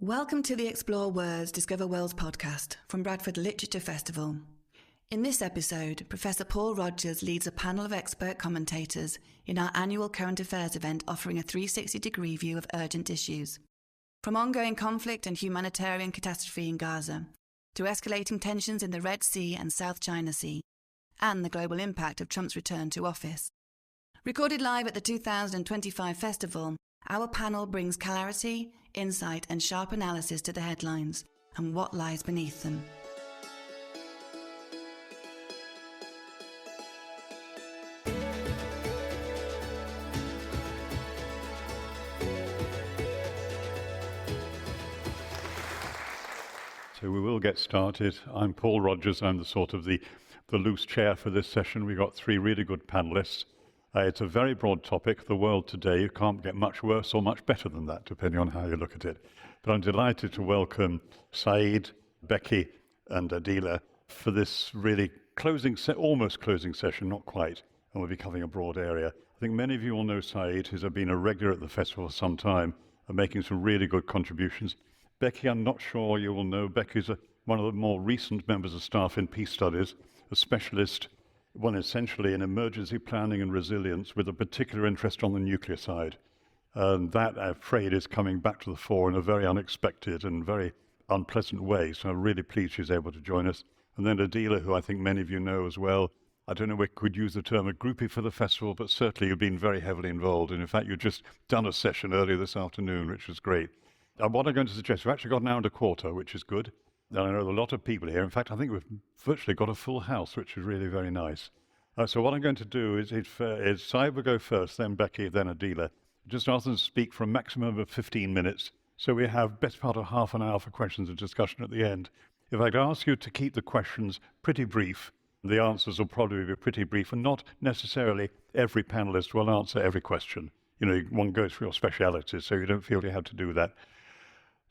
Welcome to the Explore Words, Discover Worlds podcast from Bradford Literature Festival. In this episode, Professor Paul Rogers leads a panel of expert commentators in our annual current affairs event offering a 360-degree view of urgent issues. From ongoing conflict and humanitarian catastrophe in Gaza, to escalating tensions in the Red Sea and South China Sea, and the global impact of Trump's return to office. Recorded live at the 2025 festival, our panel brings clarity, insight and sharp analysis to the headlines and what lies beneath them. So we will get started. I'm Paul Rogers. I'm the loose chair for this session. We've got three really good panelists. It's a very broad topic, the world today. You can't get much worse or much better than that, depending on how you look at it. But I'm delighted to welcome Saeed, Becky, and Adila for this really almost closing session, not quite, and we'll be covering a broad area. I think many of you will know Saeed, who's been a regular at the festival for some time, and making some really good contributions. Becky, I'm not sure you will know. Becky's one of the more recent members of staff in peace studies, a specialist, one essentially in emergency planning and resilience with a particular interest on the nuclear side. And that, I'm afraid, is coming back to the fore in a very unexpected and very unpleasant way. So I'm really pleased she's able to join us. And then Adila, who I think many of you know as well. I don't know if we could use the term a groupie for the festival, but certainly you've been very heavily involved. And in fact, you've just done a session earlier this afternoon, which was great. And what I'm going to suggest, we've actually got an hour and a quarter, which is good. And I know a lot of people here. In fact, I think we've virtually got a full house, which is really very nice. So what I'm going to do is Saeed will go first, then Becky, then Adila. Just ask them to speak for a maximum of 15 minutes. So we have best part of half an hour for questions and discussion at the end. If I could ask you to keep the questions pretty brief, the answers will probably be pretty brief, and not necessarily every panelist will answer every question. You know, one goes for your specialities, so you don't feel you have to do that.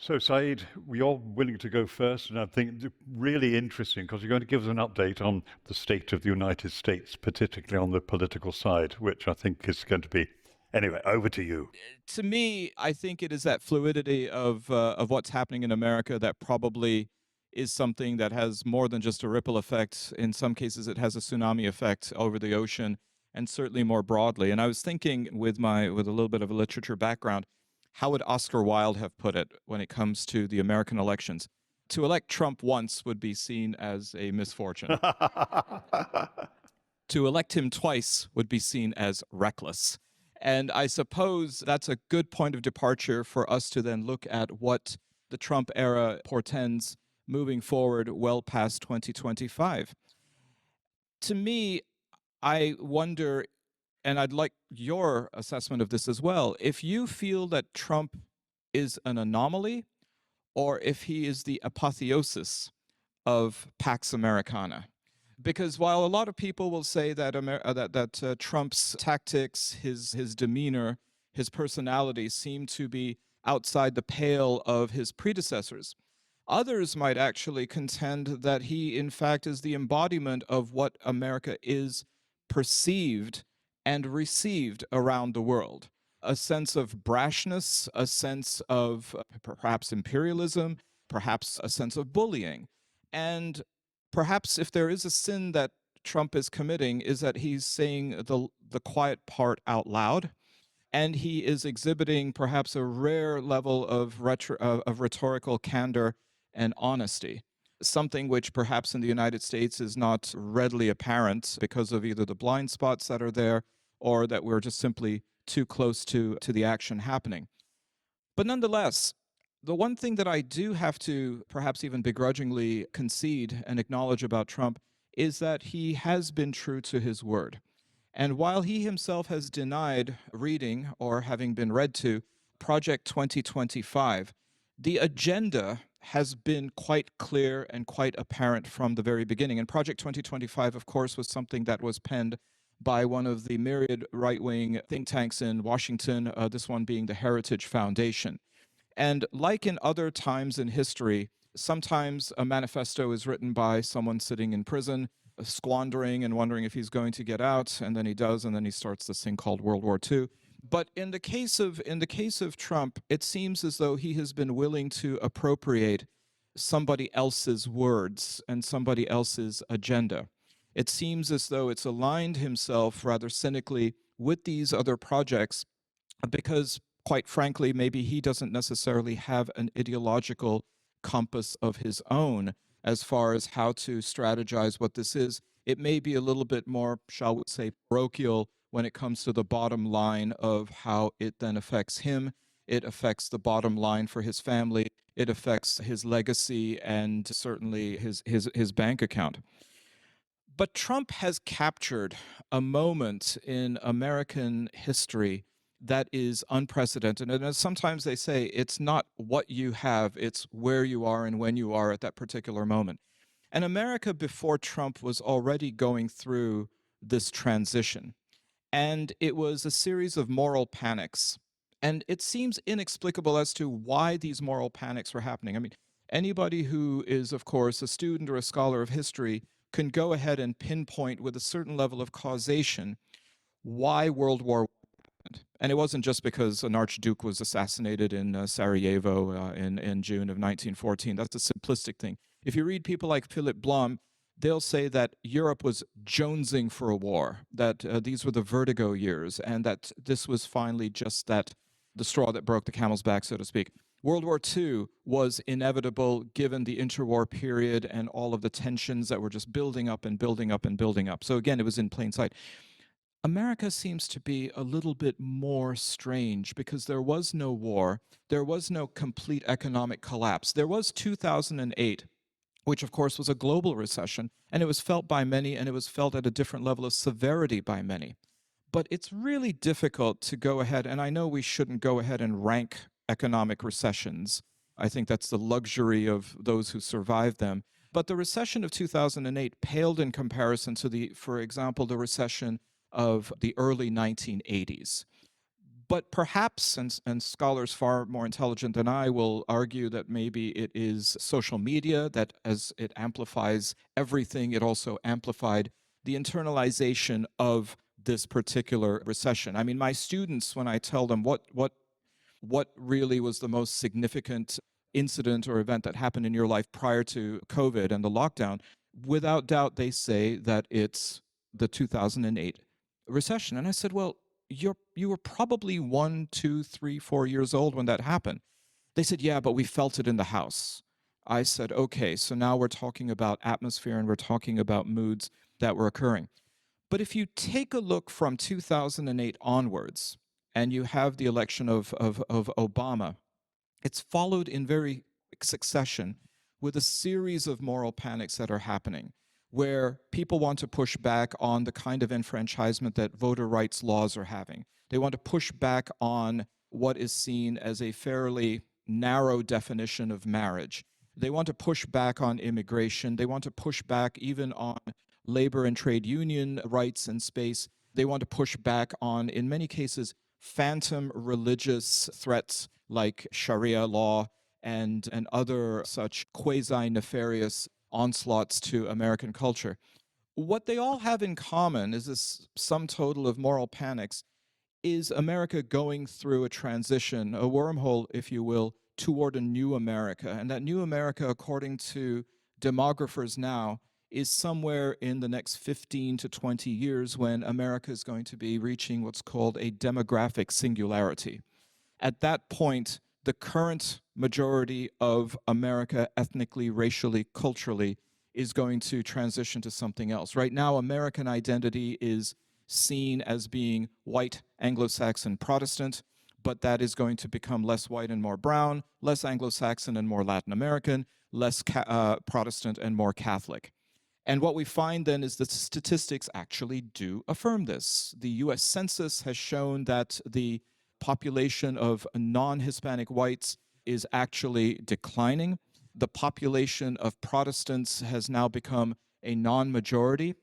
So, Saeed, you're willing to go first, and I think really interesting because you're going to give us an update on the state of the United States, particularly on the political side, which I think is going to be. Anyway, over to you. To me, I think it is that fluidity of what's happening in America that probably is something that has more than just a ripple effect. In some cases, it has a tsunami effect over the ocean, and certainly more broadly. And I was thinking with a little bit of a literature background, how would Oscar Wilde have put it when it comes to the American elections? To elect Trump once would be seen as a misfortune. To elect him twice would be seen as reckless. And I suppose that's a good point of departure for us to then look at what the Trump era portends moving forward well past 2025. To me, I wonder, and I'd like your assessment of this as well, if you feel that Trump is an anomaly or if he is the apotheosis of Pax Americana. Because while a lot of people will say that Trump's tactics, his demeanor, his personality seem to be outside the pale of his predecessors, others might actually contend that he, in fact, is the embodiment of what America is perceived and received around the world. A sense of brashness, a sense of perhaps imperialism, perhaps a sense of bullying. And perhaps if there is a sin that Trump is committing is that he's saying the quiet part out loud, and he is exhibiting perhaps a rare level of rhetorical candor and honesty, something which perhaps in the United States is not readily apparent because of either the blind spots that are there or that we're just simply too close to the action happening. But nonetheless, the one thing that I do have to perhaps even begrudgingly concede and acknowledge about Trump is that he has been true to his word. And while he himself has denied reading or having been read to Project 2025, the agenda has been quite clear and quite apparent from the very beginning. And Project 2025, of course, was something that was penned by one of the myriad right-wing think tanks in Washington, this one being the Heritage Foundation. And like in other times in history, sometimes a manifesto is written by someone sitting in prison, squandering and wondering if he's going to get out, and then he does, and then he starts this thing called World War II. But in the case of Trump, it seems as though he has been willing to appropriate somebody else's words and somebody else's agenda. It seems as though it's aligned himself rather cynically with these other projects because, quite frankly, maybe he doesn't necessarily have an ideological compass of his own as far as how to strategize what this is. It may be a little bit more, shall we say, parochial when it comes to the bottom line of how it then affects him. It affects the bottom line for his family. It affects his legacy and certainly his bank account. But Trump has captured a moment in American history that is unprecedented. And as sometimes they say, it's not what you have, it's where you are and when you are at that particular moment. And America before Trump was already going through this transition. And it was a series of moral panics. And it seems inexplicable as to why these moral panics were happening. I mean, anybody who is, of course, a student or a scholar of history can go ahead and pinpoint with a certain level of causation why World War I happened. And it wasn't just because an archduke was assassinated in Sarajevo in June of 1914. That's a simplistic thing. If you read people like Philip Blom, they'll say that Europe was jonesing for a war, that these were the vertigo years, and that this was finally just the straw that broke the camel's back, so to speak. World War II was inevitable given the interwar period and all of the tensions that were just building up and building up and building up. So again, it was in plain sight. America seems to be a little bit more strange because there was no war, there was no complete economic collapse. There was 2008, which of course was a global recession, and it was felt by many, and it was felt at a different level of severity by many. But it's really difficult to go ahead, and I know we shouldn't go ahead and rank economic recessions. I think that's the luxury of those who survived them. But the recession of 2008 paled in comparison to for example, the recession of the early 1980s. But perhaps, and scholars far more intelligent than I will argue that maybe it is social media that as it amplifies everything, it also amplified the internalization of this particular recession. I mean, my students, when I tell them what really was the most significant incident or event that happened in your life prior to COVID and the lockdown, without doubt, they say that it's the 2008 recession. And I said, well, you were probably 1, 2, 3, 4 years old when that happened. They said, yeah, but we felt it in the house. I said, okay, so now we're talking about atmosphere and we're talking about moods that were occurring. But if you take a look from 2008 onwards, and you have the election of Obama, it's followed in very succession with a series of moral panics that are happening, where people want to push back on the kind of enfranchisement that voter rights laws are having. They want to push back on what is seen as a fairly narrow definition of marriage. They want to push back on immigration. They want to push back even on labor and trade union rights and space. They want to push back on, in many cases, phantom religious threats like Sharia law and other such quasi-nefarious onslaughts to American culture. What they all have in common is this sum total of moral panics is America going through a transition, a wormhole, if you will, toward a new America. And that new America, according to demographers now, is somewhere in the next 15 to 20 years when America is going to be reaching what's called a demographic singularity. At that point, the current majority of America, ethnically, racially, culturally, is going to transition to something else. Right now, American identity is seen as being white, Anglo-Saxon, Protestant, but that is going to become less white and more brown, less Anglo-Saxon and more Latin American, less Protestant and more Catholic. And what we find then is that statistics actually do affirm this. The US Census has shown that the population of non-Hispanic whites is actually declining. The population of Protestants has now become a non-majority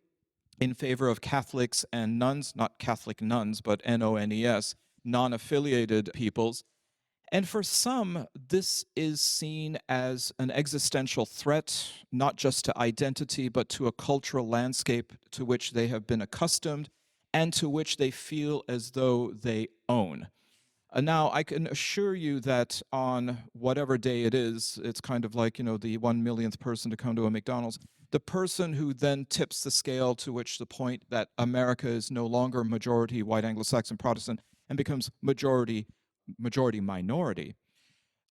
in favor of Catholics and nuns, not Catholic nuns, but N-O-N-E-S, non-affiliated peoples. And for some, this is seen as an existential threat, not just to identity, but to a cultural landscape to which they have been accustomed, and to which they feel as though they own. Now, I can assure you that on whatever day it is, it's kind of like, the 1 millionth person to come to a McDonald's. The person who then tips the scale to which the point that America is no longer majority white Anglo-Saxon Protestant and becomes majority minority.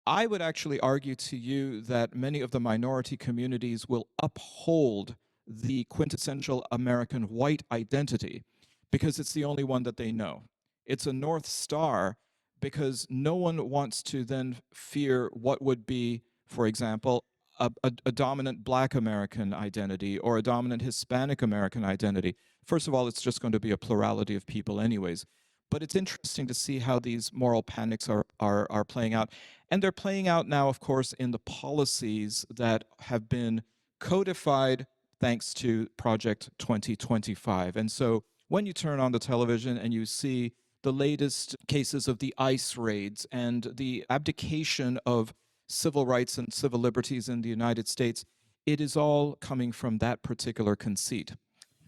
I would actually argue to you that many of the minority communities will uphold the quintessential American white identity because it's the only one that they know. It's a North Star because no one wants to then fear what would be, for example, a dominant Black American identity or a dominant Hispanic American identity. First of all, it's just going to be a plurality of people anyways. But it's interesting to see how these moral panics are playing out. And they're playing out now, of course, in the policies that have been codified thanks to Project 2025. And so when you turn on the television and you see the latest cases of the ICE raids and the abdication of civil rights and civil liberties in the United States, it is all coming from that particular conceit.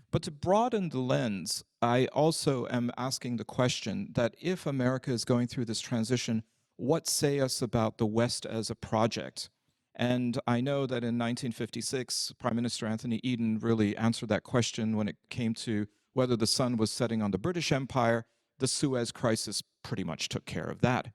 But to broaden the lens, I also am asking the question that if America is going through this transition, what say us about the West as a project? And I know that in 1956, Prime Minister Anthony Eden really answered that question when it came to whether the sun was setting on the British Empire. The Suez Crisis pretty much took care of that.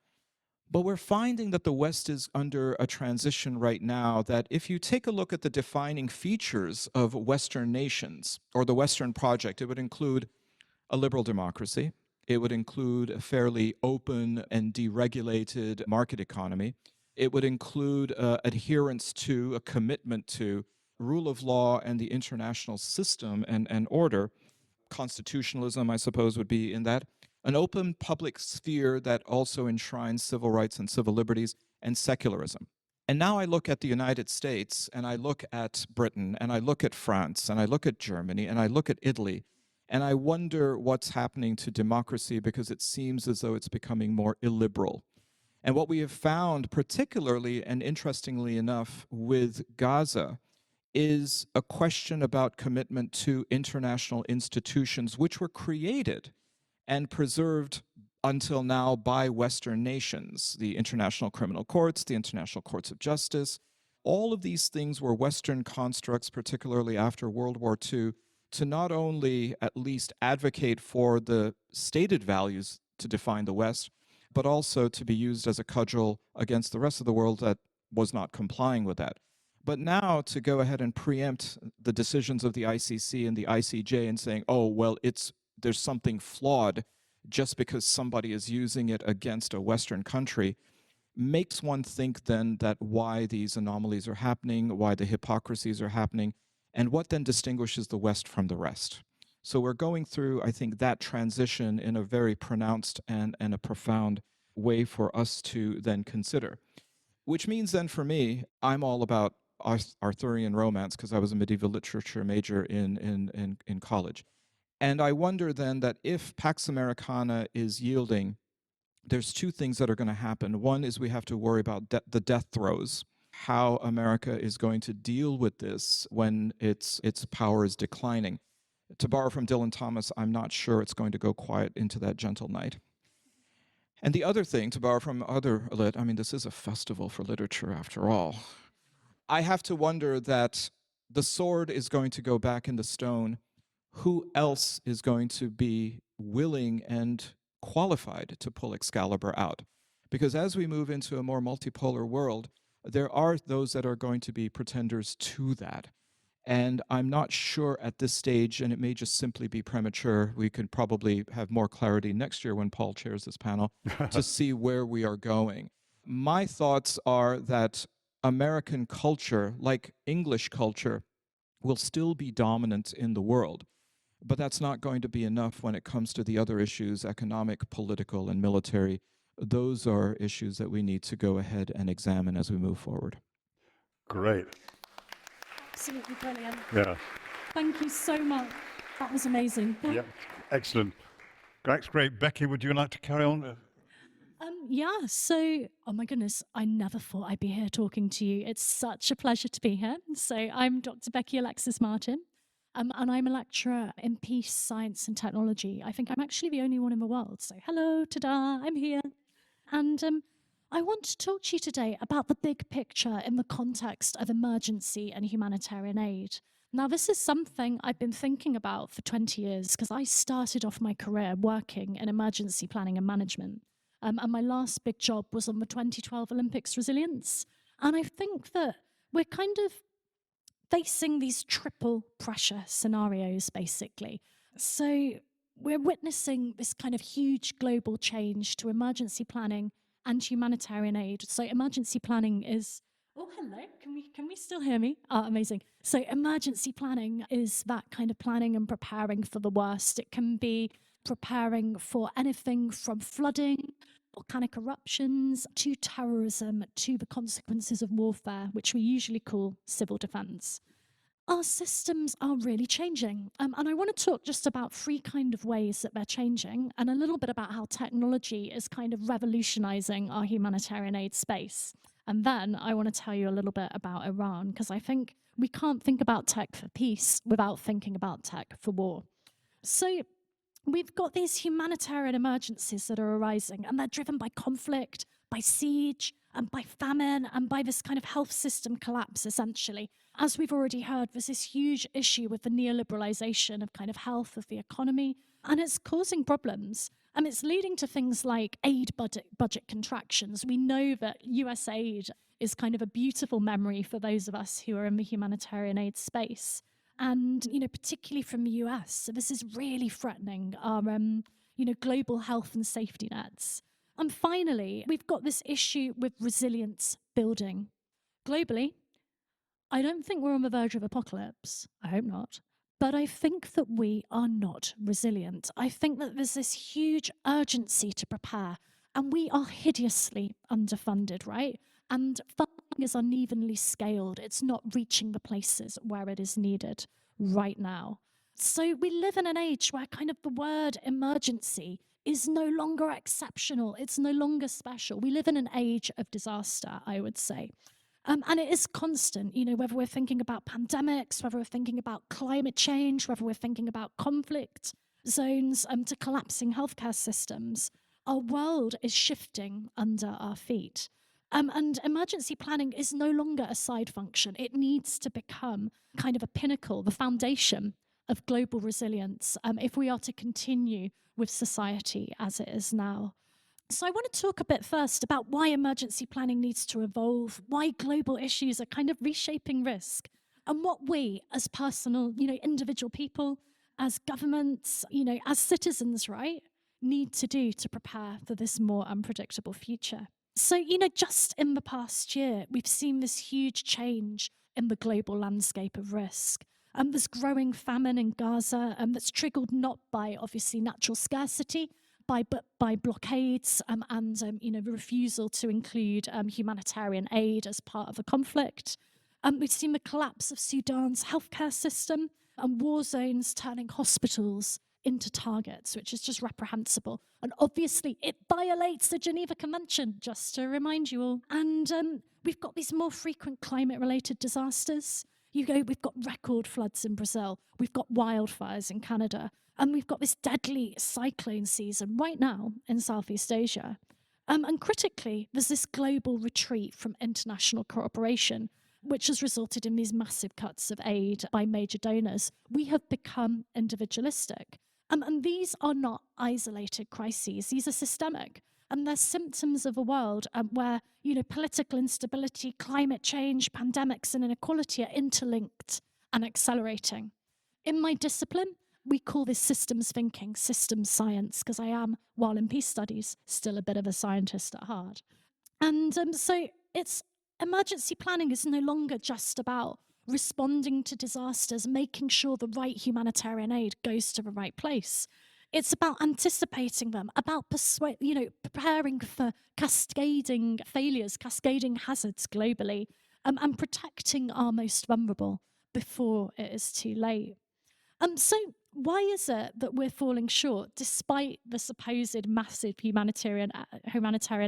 But we're finding that the West is under a transition right now that if you take a look at the defining features of Western nations or the Western project, it would include a liberal democracy. It would include a fairly open and deregulated market economy. It would include adherence to, a commitment to rule of law and the international system and order. Constitutionalism, I suppose, would be in that. An open public sphere that also enshrines civil rights and civil liberties, and secularism. And now I look at the United States, and I look at Britain, and I look at France, and I look at Germany, and I look at Italy, and I wonder what's happening to democracy because it seems as though it's becoming more illiberal. And what we have found, particularly and interestingly enough, with Gaza, is a question about commitment to international institutions which were created and preserved until now by Western nations, the international criminal courts, the international courts of justice. All of these things were Western constructs, particularly after World War II, to not only at least advocate for the stated values to define the West, but also to be used as a cudgel against the rest of the world that was not complying with that. But now to go ahead and preempt the decisions of the ICC and the ICJ and saying, oh, well, there's something flawed just because somebody is using it against a Western country, makes one think then that why these anomalies are happening, why the hypocrisies are happening, and what then distinguishes the West from the rest. So we're going through, I think, that transition in a very pronounced and a profound way for us to then consider. Which means then for me, I'm all about Arthurian romance because I was a medieval literature major in college. And I wonder then that if Pax Americana is yielding, there's two things that are going to happen. One is we have to worry about the death throes, how America is going to deal with this when its power is declining. To borrow from Dylan Thomas, I'm not sure it's going to go quiet into that gentle night. And the other thing, to borrow from other lit, I mean, this is a festival for literature after all. I have to wonder that the sword is going to go back in the stone. Who else is going to be willing and qualified to pull Excalibur out? Because as we move into a more multipolar world, there are those that are going to be pretenders to that. And I'm not sure at this stage, and it may just simply be premature. We could probably have more clarity next year when Paul chairs this panel to see where we are going. My thoughts are that American culture, like English culture, will still be dominant in the world. But that's not going to be enough when it comes to the other issues, economic, political, and military. Those are issues that we need to go ahead and examine as we move forward. Great. Absolutely brilliant. Yeah. Thank you so much. That was amazing. Yeah. Excellent. That's great. Becky, would you like to carry on? Yeah, so, oh my goodness, I never thought I'd be here talking to you. It's such a pleasure to be here. So I'm Dr. Becky Alexis Martin. And I'm a lecturer in peace, science, and technology. I think I'm actually the only one in the world. So hello, ta-da, I'm here. And I want to talk to you today about the big picture in the context of emergency and humanitarian aid. Now, this is something I've been thinking about for 20 years because I started off my career working in emergency planning and management. And my last big job was on the 2012 Olympics resilience. And I think that we're kind of facing these triple pressure scenarios, basically. So we're witnessing this kind of huge global change to emergency planning and humanitarian aid. So emergency planning is... Oh, hello. Can we still hear me? Oh, amazing. So emergency planning is that kind of planning and preparing for the worst. It can be preparing for anything from flooding, volcanic eruptions, to terrorism, to the consequences of warfare, which we usually call civil defense. Our systems are really changing. And I want to talk just about three kind of ways that they're changing and a little bit about how technology is kind of revolutionizing our humanitarian aid space. And then I want to tell you a little bit about Iran, because I think we can't think about tech for peace without thinking about tech for war. So we've got these humanitarian emergencies that are arising, and they're driven by conflict, by siege, and by famine, and by this kind of health system collapse, essentially. As we've already heard, there's this huge issue with the neoliberalization of kind of health of the economy, and it's causing problems. And it's leading to things like aid budget contractions. We know that US aid is kind of a beautiful memory for those of us who are in the humanitarian aid space. And, particularly from the US. So this is really threatening our, global health and safety nets. And finally, we've got this issue with resilience building. Globally, I don't think we're on the verge of apocalypse. I hope not. But I think that we are not resilient. I think that there's this huge urgency to prepare, and we are hideously underfunded, right? And funding is unevenly scaled. It's not reaching the places where it is needed right now. So we live in an age where kind of the word emergency is no longer exceptional. It's no longer special. We live in an age of disaster, I would say. And it is constant, whether we're thinking about pandemics, whether we're thinking about climate change, whether we're thinking about conflict zones to collapsing healthcare systems, our world is shifting under our feet. And emergency planning is no longer a side function. It needs to become kind of a pinnacle, the foundation of global resilience if we are to continue with society as it is now. So I want to talk a bit first about why emergency planning needs to evolve, why global issues are kind of reshaping risk, and what we as personal, individual people, as governments, as citizens, right, need to do to prepare for this more unpredictable future. So, just in the past year, we've seen this huge change in the global landscape of risk. There's growing famine in Gaza that's triggered not by, obviously, natural scarcity, but by blockades and the refusal to include humanitarian aid as part of the conflict. We've seen the collapse of Sudan's healthcare system and war zones turning hospitals into targets, which is just reprehensible. And obviously, it violates the Geneva Convention, just to remind you all. And we've got these more frequent climate-related disasters. We've got record floods in Brazil. We've got wildfires in Canada. And we've got this deadly cyclone season right now in Southeast Asia. And critically, there's this global retreat from international cooperation, which has resulted in these massive cuts of aid by major donors. We have become individualistic. And these are not isolated crises. These are systemic. And they're symptoms of a world where, political instability, climate change, pandemics, and inequality are interlinked and accelerating. In my discipline, we call this systems thinking, systems science, because I am, while in peace studies, still a bit of a scientist at heart. And so emergency planning is no longer just about responding to disasters, making sure the right humanitarian aid goes to the right place. It's about anticipating them, about preparing for cascading failures, cascading hazards globally, and protecting our most vulnerable before it is too late. So why is it that we're falling short despite the supposed massive humanitarian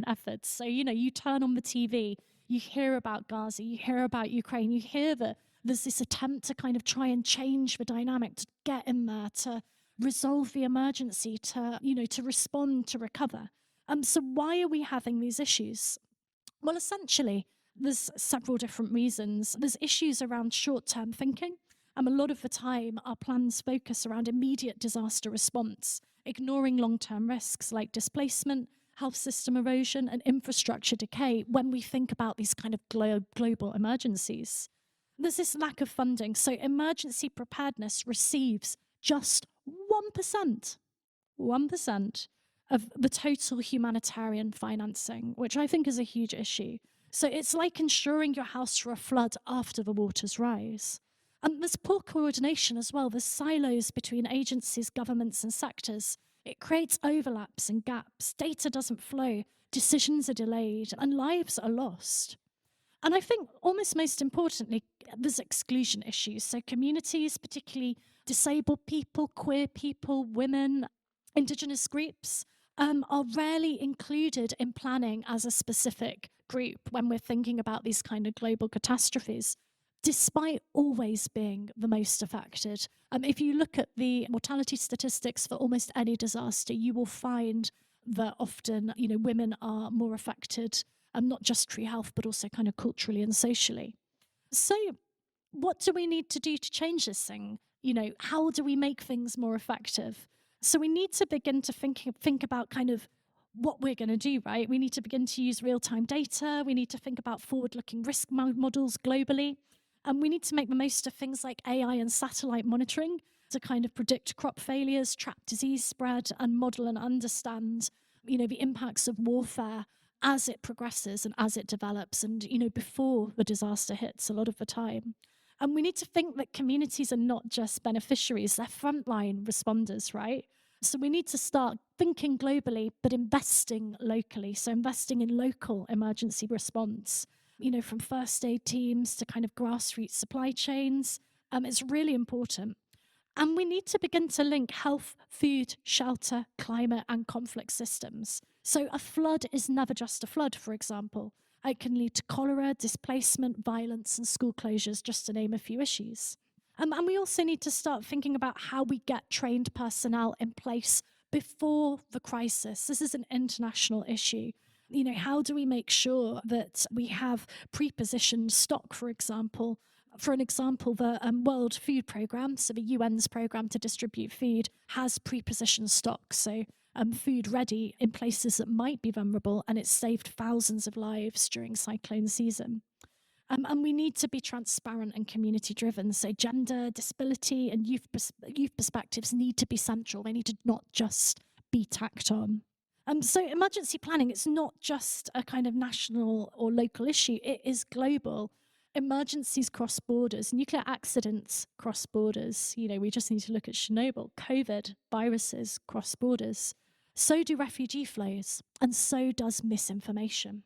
efforts? So, you turn on the TV, you hear about Gaza, you hear about Ukraine, you hear the There's this attempt to kind of try and change the dynamic, to get in there, to resolve the emergency, to, to respond, to recover. So why are we having these issues? Well, essentially, there's several different reasons. There's issues around short-term thinking. A lot of the time, our plans focus around immediate disaster response, ignoring long-term risks like displacement, health system erosion, and infrastructure decay when we think about these kind of global emergencies. There's this lack of funding. So emergency preparedness receives just 1% of the total humanitarian financing, which I think is a huge issue. So it's like insuring your house for a flood after the waters rise. And there's poor coordination as well. There's silos between agencies, governments, and sectors. It creates overlaps and gaps. Data doesn't flow, decisions are delayed, and lives are lost. And I think almost most importantly, there's exclusion issues. So communities, particularly disabled people, queer people, women, Indigenous groups, are rarely included in planning as a specific group when we're thinking about these kind of global catastrophes, despite always being the most affected. If you look at the mortality statistics for almost any disaster, you will find that often, women are more affected, not just tree health, but also kind of culturally and socially. So what do we need to do to change this thing? How do we make things more effective? So we need to begin to think about kind of what we're going to do, right? We need to begin to use real-time data. We need to think about forward-looking risk models globally. And we need to make the most of things like AI and satellite monitoring to kind of predict crop failures, track disease spread, and model and understand, the impacts of warfare as it progresses and as it develops and, before the disaster hits a lot of the time. And we need to think that communities are not just beneficiaries, they're frontline responders, right? So we need to start thinking globally, but investing locally. So investing in local emergency response, from first aid teams to kind of grassroots supply chains. It's really important. And we need to begin to link health, food, shelter, climate, and conflict systems. So a flood is never just a flood, for example. It can lead to cholera, displacement, violence, and school closures, just to name a few issues. And we also need to start thinking about how we get trained personnel in place before the crisis. This is an international issue. How do we make sure that we have pre-positioned stock, for example? For an example, the World Food Programme, so the UN's programme to distribute food, has pre-positioned stock. So food ready in places that might be vulnerable, and it's saved thousands of lives during cyclone season. And we need to be transparent and community-driven. So gender, disability, and youth perspectives need to be central. They need to not just be tacked on. So emergency planning, it's not just a kind of national or local issue. It is global. Emergencies cross borders, nuclear accidents cross borders. We just need to look at Chernobyl, COVID, viruses cross borders. So do refugee flows, and so does misinformation.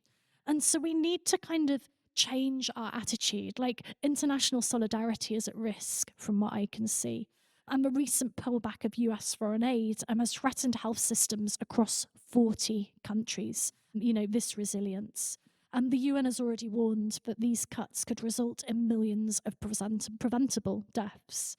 And so we need to kind of change our attitude. Like, international solidarity is at risk from what I can see. And the recent pullback of US foreign aid has threatened health systems across 40 countries, this resilience. And the UN has already warned that these cuts could result in millions of preventable deaths.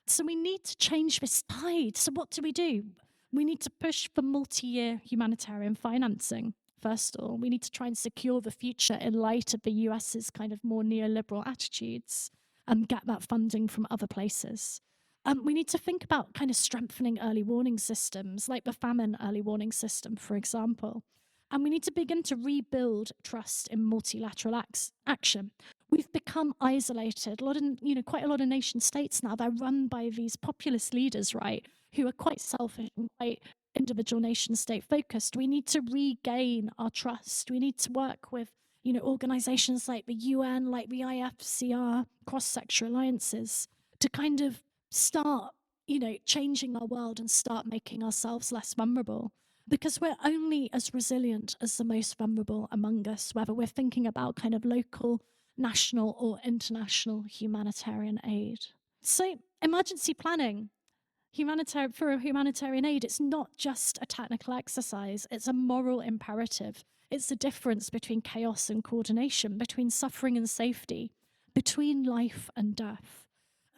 So we need to change this tide. So what do? We need to push for multi-year humanitarian financing. First of all, we need to try and secure the future in light of the US's kind of more neoliberal attitudes and get that funding from other places. We need to think about kind of strengthening early warning systems, like the famine early warning system, for example. And we need to begin to rebuild trust in multilateral action. We've become isolated. Quite a lot of nation states now, they're run by these populist leaders, right, who are quite selfish and quite individual nation state focused. We need to regain our trust. We need to work with, organizations like the UN, like the IFCR, cross-sector alliances, to kind of start, changing our world and start making ourselves less vulnerable. Because we're only as resilient as the most vulnerable among us, whether we're thinking about kind of local, national, or international humanitarian aid. So emergency planning, for humanitarian aid, it's not just a technical exercise, it's a moral imperative. It's the difference between chaos and coordination, between suffering and safety, between life and death.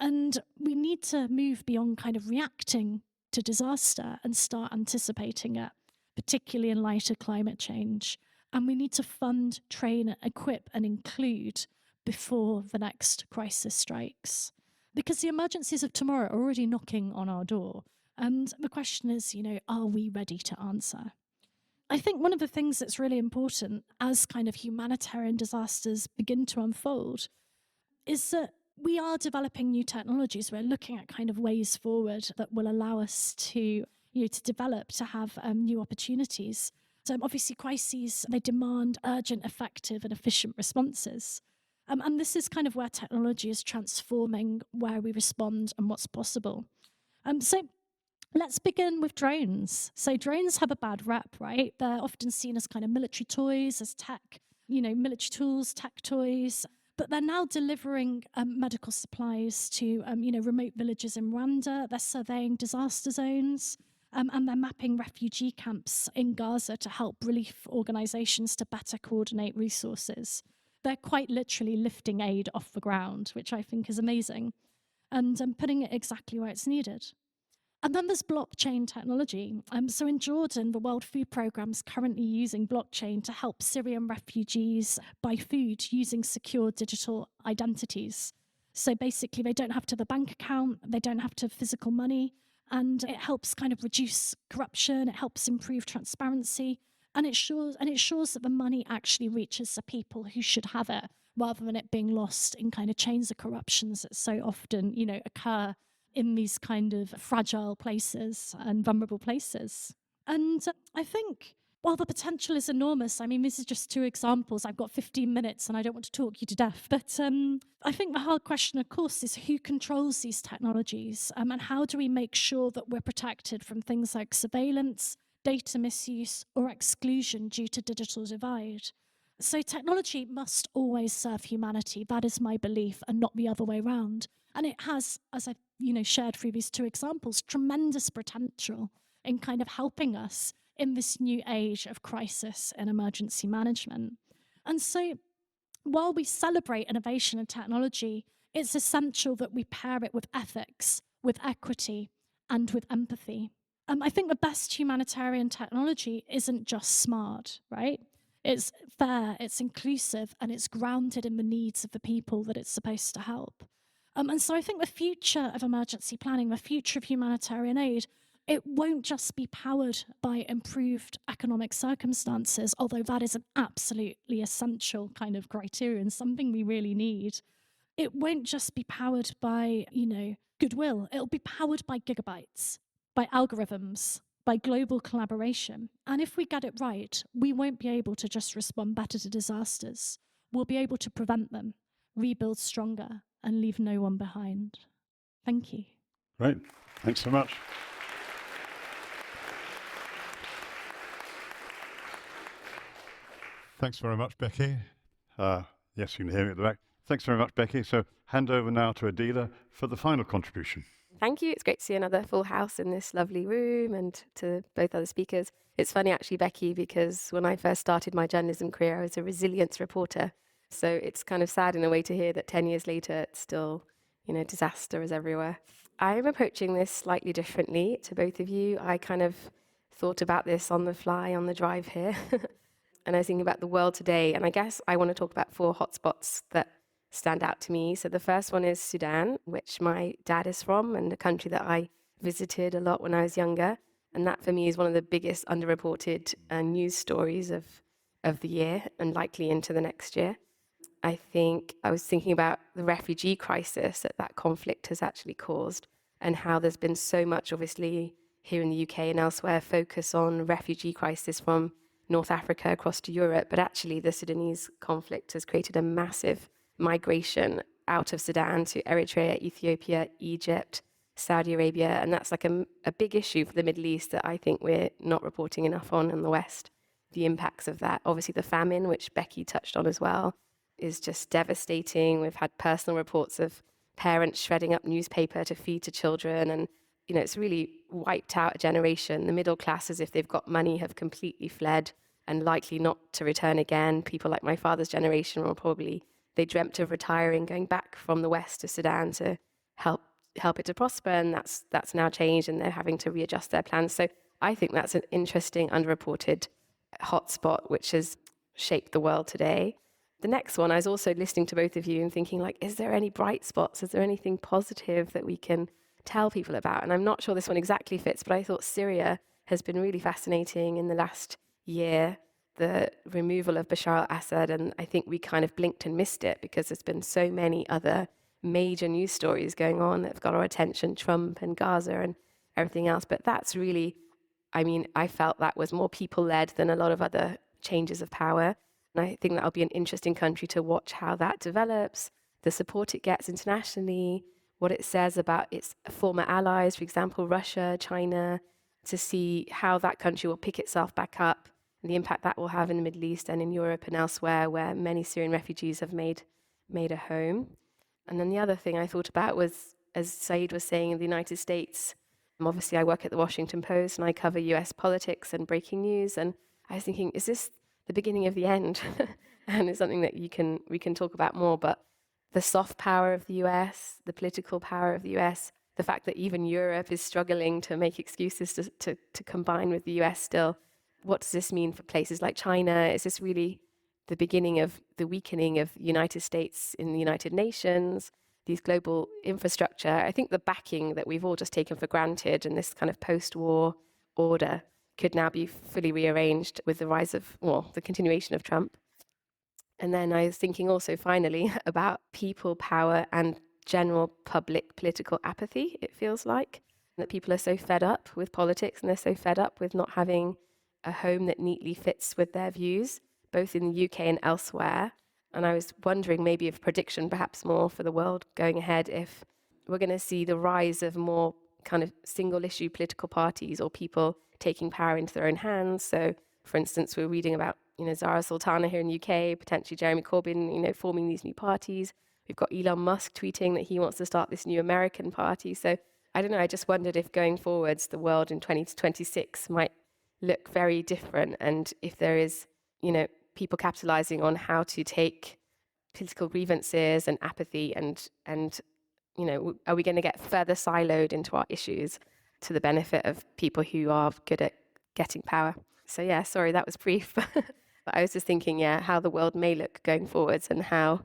And we need to move beyond kind of reacting to disaster and start anticipating it, particularly in light of climate change. And we need to fund, train, equip, and include before the next crisis strikes. Because the emergencies of tomorrow are already knocking on our door. And the question is, are we ready to answer? I think one of the things that's really important as kind of humanitarian disasters begin to unfold is that we are developing new technologies. We're looking at kind of ways forward that will allow us to develop, to have new opportunities. So obviously crises, they demand urgent, effective and efficient responses. And this is kind of where technology is transforming where we respond and what's possible. So let's begin with drones. So drones have a bad rep, right? They're often seen as kind of military toys, as tech, military tools, tech toys. But they're now delivering medical supplies to, remote villages in Rwanda. They're surveying disaster zones. And they're mapping refugee camps in Gaza to help relief organisations to better coordinate resources. They're quite literally lifting aid off the ground, which I think is amazing, and putting it exactly where it's needed. And then there's blockchain technology. So in Jordan, the World Food Programme is currently using blockchain to help Syrian refugees buy food using secure digital identities. So basically, they don't have to have a bank account, they don't have to have physical money, and it helps kind of reduce corruption, it helps improve transparency, and it ensures that the money actually reaches the people who should have it, rather than it being lost in kind of chains of corruptions that so often, occur in these kind of fragile places and vulnerable places. And I think while the potential is enormous, I mean, this is just two examples. I've got 15 minutes and I don't want to talk you to death. But I think the hard question, of course, is who controls these technologies and how do we make sure that we're protected from things like surveillance, data misuse, or exclusion due to digital divide. So technology must always serve humanity. That is my belief, and not the other way around. And it has, as I've shared through these two examples, tremendous potential in kind of helping us in this new age of crisis and emergency management. And so while we celebrate innovation and technology, it's essential that we pair it with ethics, with equity, and with empathy. I think the best humanitarian technology isn't just smart, right? It's fair, it's inclusive, and it's grounded in the needs of the people that it's supposed to help. And so I think the future of emergency planning, the future of humanitarian aid, it won't just be powered by improved economic circumstances, although that is an absolutely essential kind of criterion, something we really need. It won't just be powered by, goodwill. It'll be powered by gigabytes, by algorithms, by global collaboration. And if we get it right, we won't be able to just respond better to disasters. We'll be able to prevent them, rebuild stronger, and leave no one behind. Thank you. Great. Thanks so much. Thanks very much, Becky. Yes, you can hear me at the back. Thanks very much, Becky. So hand over now to Adila for the final contribution. Thank you. It's great to see another full house in this lovely room, and to both other speakers. It's funny, actually, Becky, because when I first started my journalism career, I was a resilience reporter. So it's kind of sad in a way to hear that 10 years later, it's still, disaster is everywhere. I'm approaching this slightly differently to both of you. I kind of thought about this on the fly on the drive here. And I was thinking about the world today. And I guess I want to talk about 4 hotspots that stand out to me. So the first one is Sudan, which my dad is from, and a country that I visited a lot when I was younger. And that for me is one of the biggest underreported news stories of the year, and likely into the next year. I think I was thinking about the refugee crisis that conflict has actually caused, and how there's been so much, obviously, here in the UK and elsewhere, focus on refugee crisis from North Africa across to Europe. But actually, the Sudanese conflict has created a massive migration out of Sudan to Eritrea, Ethiopia, Egypt, Saudi Arabia. And that's like a big issue for the Middle East that I think we're not reporting enough on in the West. The impacts of that. Obviously, the famine, which Becky touched on as well, is just devastating. We've had personal reports of parents shredding up newspaper to feed to children. And, it's really wiped out a generation. The middle classes, if they've got money, have completely fled and likely not to return again. People like my father's generation will probably they dreamt of retiring, going back from the West to Sudan to help it to prosper, and that's now changed, and they're having to readjust their plans. So I think that's an interesting, underreported hotspot, which has shaped the world today. The next one, I was also listening to both of you and thinking, like, is there any bright spots? Is there anything positive that we can tell people about? And I'm not sure this one exactly fits, but I thought Syria has been really fascinating in the last year, the removal of Bashar al-Assad, and I think we kind of blinked and missed it because there's been so many other major news stories going on that have got our attention, Trump and Gaza and everything else. But that's really, I mean, I felt that was more people-led than a lot of other changes of power. And I think that'll be an interesting country to watch how that develops, the support it gets internationally, what it says about its former allies, for example, Russia, China, to see how that country will pick itself back up and the impact that will have in the Middle East and in Europe and elsewhere where many Syrian refugees have made a home. And then the other thing I thought about was, as Saeed was saying, in the United States, obviously I work at the Washington Post and I cover US politics and breaking news, and I was thinking, is this the beginning of the end? And it's something that we can talk about more, but the soft power of the US, the political power of the US, the fact that even Europe is struggling to make excuses to combine with the US still. What does this mean for places like China? Is this really the beginning of the weakening of the United States in the United Nations, these global infrastructure? I think the backing that we've all just taken for granted in this kind of post-war order could now be fully rearranged with the rise of, well, the continuation of Trump. And then I was thinking also finally about people power and general public political apathy, it feels like, that people are so fed up with politics and they're so fed up with not having a home that neatly fits with their views, both in the UK and elsewhere. And I was wondering, maybe a prediction perhaps more for the world going ahead, if we're going to see the rise of more kind of single issue political parties or people taking power into their own hands. So, for instance, we're reading about, Zara Sultana here in the UK, potentially Jeremy Corbyn, forming these new parties. We've got Elon Musk tweeting that he wants to start this new American party. So I don't know, I just wondered if going forwards, the world in 2026 might look very different. And if there is, people capitalizing on how to take political grievances and apathy and are we going to get further siloed into our issues to the benefit of people who are good at getting power? So yeah, sorry, that was brief. But I was just thinking, how the world may look going forwards and how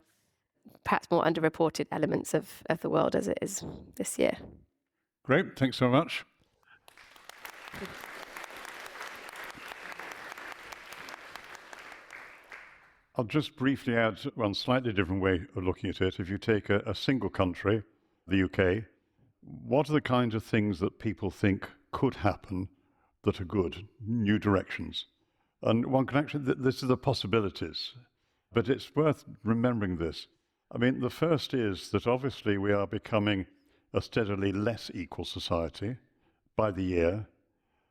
perhaps more underreported elements of the world as it is this year. Great, thanks so much. I'll just briefly add one slightly different way of looking at it. If you take a single country, the UK, what are the kinds of things that people think could happen that are good, new directions? And one can actually, this is the possibilities, but it's worth remembering this. I mean, the first is that obviously we are becoming a steadily less equal society by the year.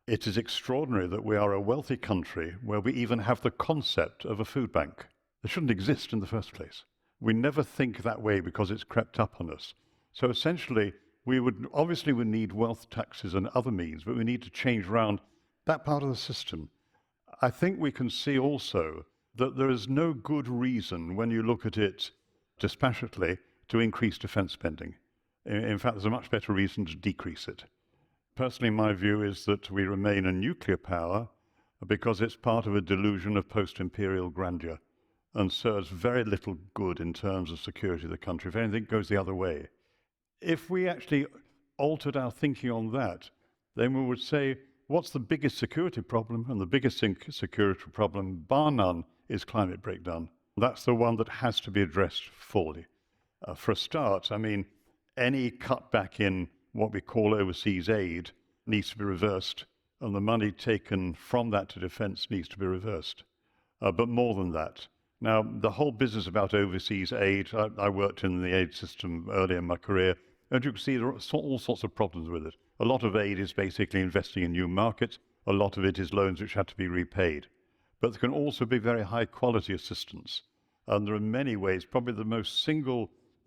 It is extraordinary that we are a wealthy country where we even have the concept of a food bank. It shouldn't exist in the first place. We never think that way because it's crept up on us. So essentially, we need wealth taxes and other means, but we need to change around that part of the system. I think we can see also that there is no good reason, when you look at it dispassionately, to increase defense spending. In fact, there's a much better reason to decrease it. Personally, my view is that we remain a nuclear power because it's part of a delusion of post-imperial grandeur and serves very little good in terms of security of the country. If anything, it goes the other way. If we actually altered our thinking on that, then we would say, what's the biggest security problem? And the biggest security problem, bar none, is climate breakdown. That's the one that has to be addressed fully. For a start, I mean, any cutback in what we call overseas aid needs to be reversed, and the money taken from that to defense needs to be reversed. But more than that. Now, the whole business about overseas aid, I worked in the aid system early in my career, and you can see there are all sorts of problems with it. A lot of aid is basically investing in new markets. A lot of it is loans which have to be repaid. But there can also be very high quality assistance. And there are many ways, probably the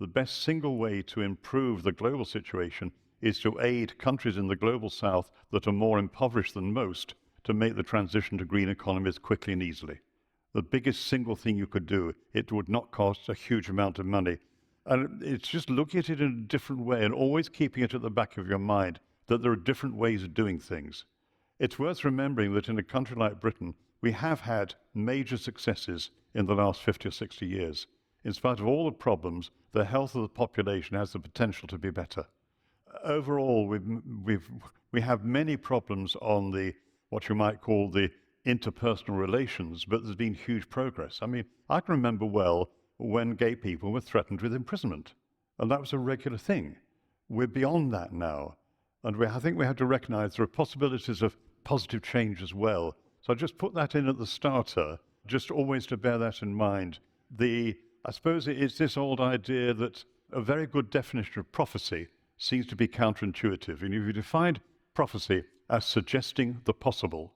best single way to improve the global situation is to aid countries in the global south that are more impoverished than most to make the transition to green economies quickly and easily. the biggest single thing you could do. It would not cost a huge amount of money. And it's just looking at it in a different way and always keeping it at the back of your mind that there are different ways of doing things. It's worth remembering that in a country like Britain, we have had major successes in the last 50 or 60 years. In spite of all the problems, the health of the population has the potential to be better. Overall, we have many problems on the, what you might call the interpersonal relations, but there's been huge progress. I mean, I can remember well when gay people were threatened with imprisonment, and that was a regular thing. We're beyond that now, and I think we have to recognize there are possibilities of positive change as well. So I just put that in at the starter, just always to bear that in mind. I suppose it's this old idea that a very good definition of prophecy seems to be counterintuitive. And if you define prophecy as suggesting the possible,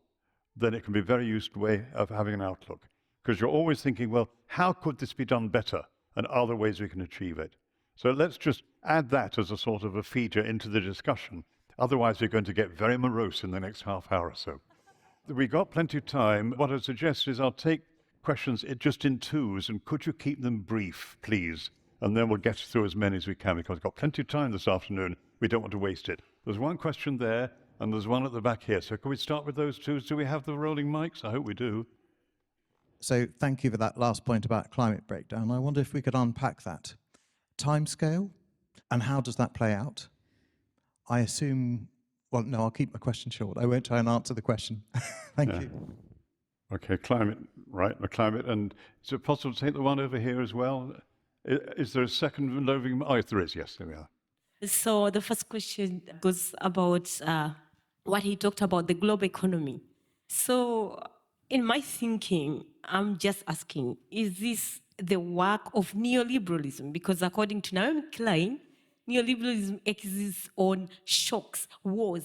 then it can be a very useful way of having an outlook. Because you're always thinking, well, how could this be done better? And are there ways we can achieve it? So let's just add that as a sort of a feature into the discussion. Otherwise, we're going to get very morose in the next half hour or so. We've got plenty of time. What I suggest is I'll take questions just in twos, and could you keep them brief, please? And then we'll get through as many as we can, because we've got plenty of time this afternoon. We don't want to waste it. There's one question there, and there's one at the back here. So can we start with those two? Do we have the rolling mics? I hope we do. So thank you for that last point about climate breakdown. I wonder if we could unpack that. Timescale, and how does that play out? I assume, well, no, I'll keep my question short. I won't try and answer the question. Thank you. Okay, climate, right, the climate. And is it possible to take the one over here as well? Is there a second rolling? Oh, if there is, yes, there we are. So the first question goes about what he talked about, the global economy. So in my thinking, I'm just asking, is this the work of neoliberalism? Because according to Naomi Klein, neoliberalism exists on shocks, wars,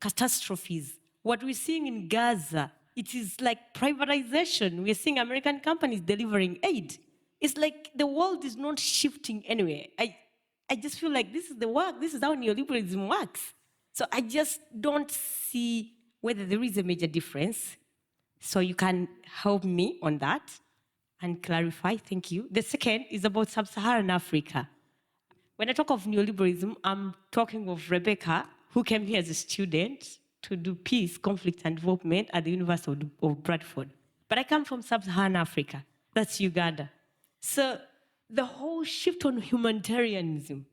catastrophes. What we're seeing in Gaza, it is like privatization. We're seeing American companies delivering aid. It's like the world is not shifting anywhere. I just feel like this is the work, this is how neoliberalism works. So I just don't see whether there is a major difference. So you can help me on that and clarify, thank you. The second is about sub-Saharan Africa. When I talk of neoliberalism, I'm talking of Rebecca, who came here as a student to do peace, conflict, and development at the University of Bradford. But I come from sub-Saharan Africa. That's Uganda. So the whole shift on humanitarianism,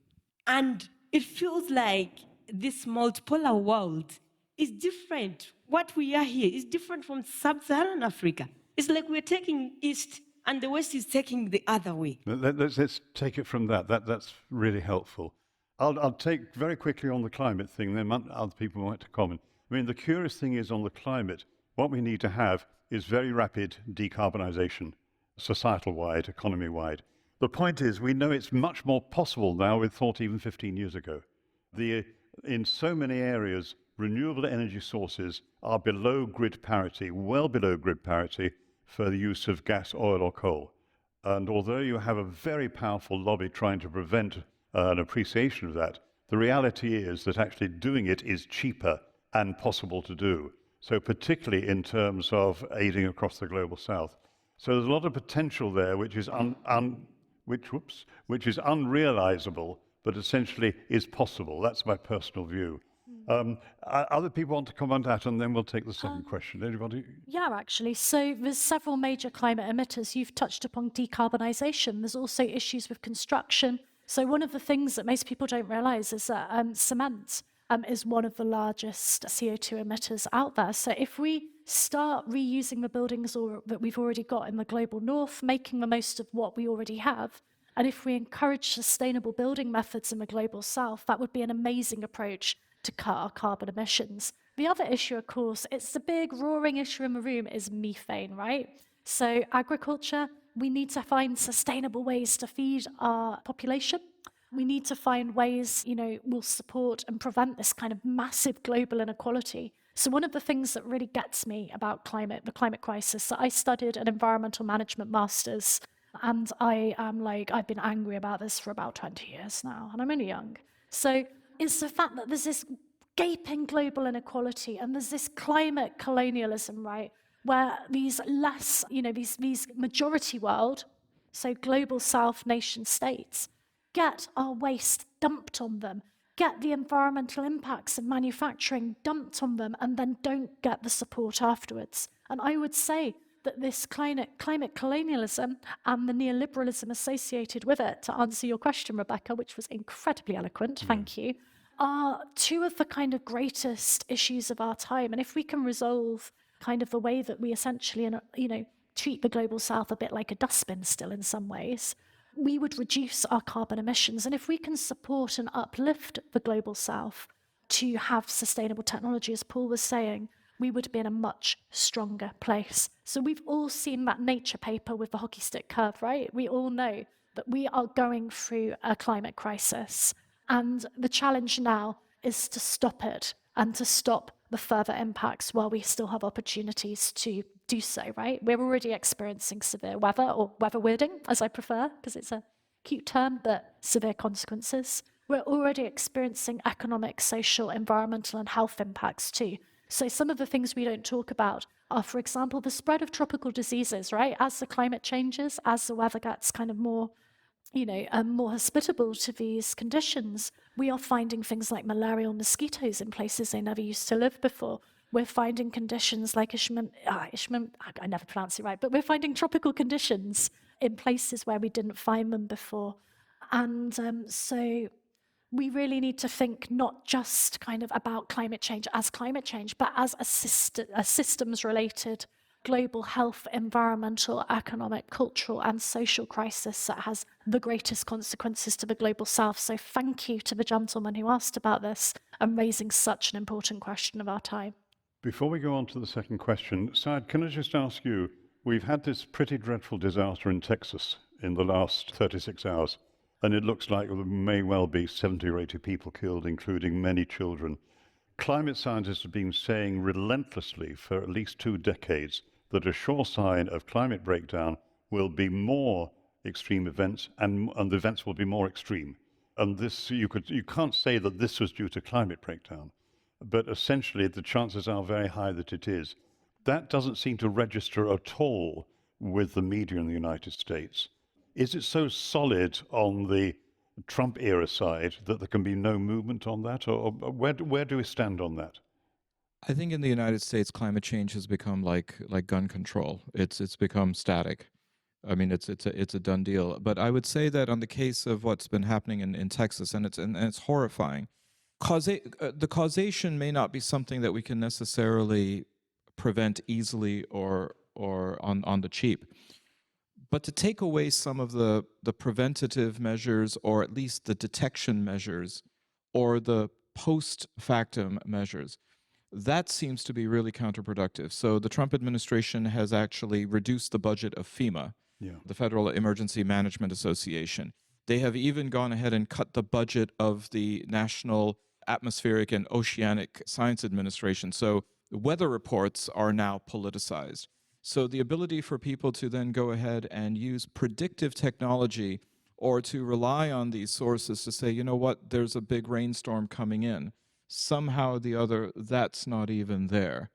and it feels like this multipolar world is different. What we are here is different from sub-Saharan Africa. It's like we're taking east and the West is taking the other way. Let's take it from that. That's really helpful. I'll take very quickly on the climate thing, then other people might to comment. I mean, the curious thing is on the climate, what we need to have is very rapid decarbonization, societal-wide, economy-wide. The point is, we know it's much more possible now than we thought even 15 years ago. In so many areas, renewable energy sources are below grid parity, well below grid parity, for the use of gas, oil, or coal. And although you have a very powerful lobby trying to prevent an appreciation of that, the reality is that actually doing it is cheaper and possible to do. So particularly in terms of aiding across the global south. So there's a lot of potential there which is unrealizable, but essentially is possible. That's my personal view. Other people want to comment on that, and then we'll take the second question. Anybody? Yeah, actually. So there's several major climate emitters. You've touched upon decarbonisation. There's also issues with construction. So one of the things that most people don't realise is that cement is one of the largest CO2 emitters out there. So if we start reusing the buildings that we've already got in the global north, making the most of what we already have, and if we encourage sustainable building methods in the global south, that would be an amazing approach to cut our carbon emissions. The other issue, of course, it's the big roaring issue in the room, is methane, right? So agriculture, we need to find sustainable ways to feed our population. We need to find ways, will support and prevent this kind of massive global inequality. So one of the things that really gets me about the climate crisis, so I studied an environmental management master's, and I've been angry about this for about 20 years now, and I'm only young. So it's the fact that there's this gaping global inequality and there's this climate colonialism, right? where these less, these majority world, so global south nation states, get our waste dumped on them, get the environmental impacts of manufacturing dumped on them, and then don't get the support afterwards. And I would say that this climate colonialism and the neoliberalism associated with it, to answer your question, Rebecca, which was incredibly eloquent, thank you, are two of the kind of greatest issues of our time. And if we can resolve kind of the way that we essentially, treat the global south a bit like a dustbin still in some ways, we would reduce our carbon emissions. And if we can support and uplift the global south to have sustainable technology, as Paul was saying, we would be in a much stronger place. So we've all seen that Nature paper with the hockey stick curve, right? We all know that we are going through a climate crisis. And the challenge now is to stop it and to stop the further impacts while we still have opportunities to do so, right? We're already experiencing severe weather, or weatherwarding, as I prefer, because it's a cute term, but severe consequences. We're already experiencing economic, social, environmental, and health impacts too. So some of the things we don't talk about are, for example, the spread of tropical diseases, right? As the climate changes, as the weather gets kind of more more hospitable to these conditions, we are finding things like malarial mosquitoes in places they never used to live before. We're finding conditions like I never pronounce it right, but we're finding tropical conditions in places where we didn't find them before. And so we really need to think not just kind of about climate change, but as a systems-related global health, environmental, economic, cultural, and social crisis that has the greatest consequences to the global south. So thank you to the gentleman who asked about this and raising such an important question of our time. Before we go on to the second question, Saad, can I just ask you, we've had this pretty dreadful disaster in Texas in the last 36 hours, and it looks like there may well be 70 or 80 people killed, including many children. Climate scientists have been saying relentlessly for at least 2 decades that a sure sign of climate breakdown will be more extreme events, and the events will be more extreme. And this, you can't say that this was due to climate breakdown, but essentially the chances are very high that it is. That doesn't seem to register at all with the media in the United States. Is it so solid on the Trump era side that there can be no movement on that, or where do we stand on that? I think in the United States, climate change has become like gun control. It's become static. I mean, it's a done deal. But I would say that on the case of what's been happening in Texas, and it's horrifying. The causation may not be something that we can necessarily prevent easily or on the cheap. But to take away some of the preventative measures, or at least the detection measures, or the post factum measures, that seems to be really counterproductive. So the Trump administration has actually reduced the budget of FEMA, the Federal Emergency Management Association. They have even gone ahead and cut the budget of the National Atmospheric and Oceanic Science Administration. So the weather reports are now politicized. So the ability for people to then go ahead and use predictive technology, or to rely on these sources to say, you know what, there's a big rainstorm coming in, somehow or the other, that's not even there.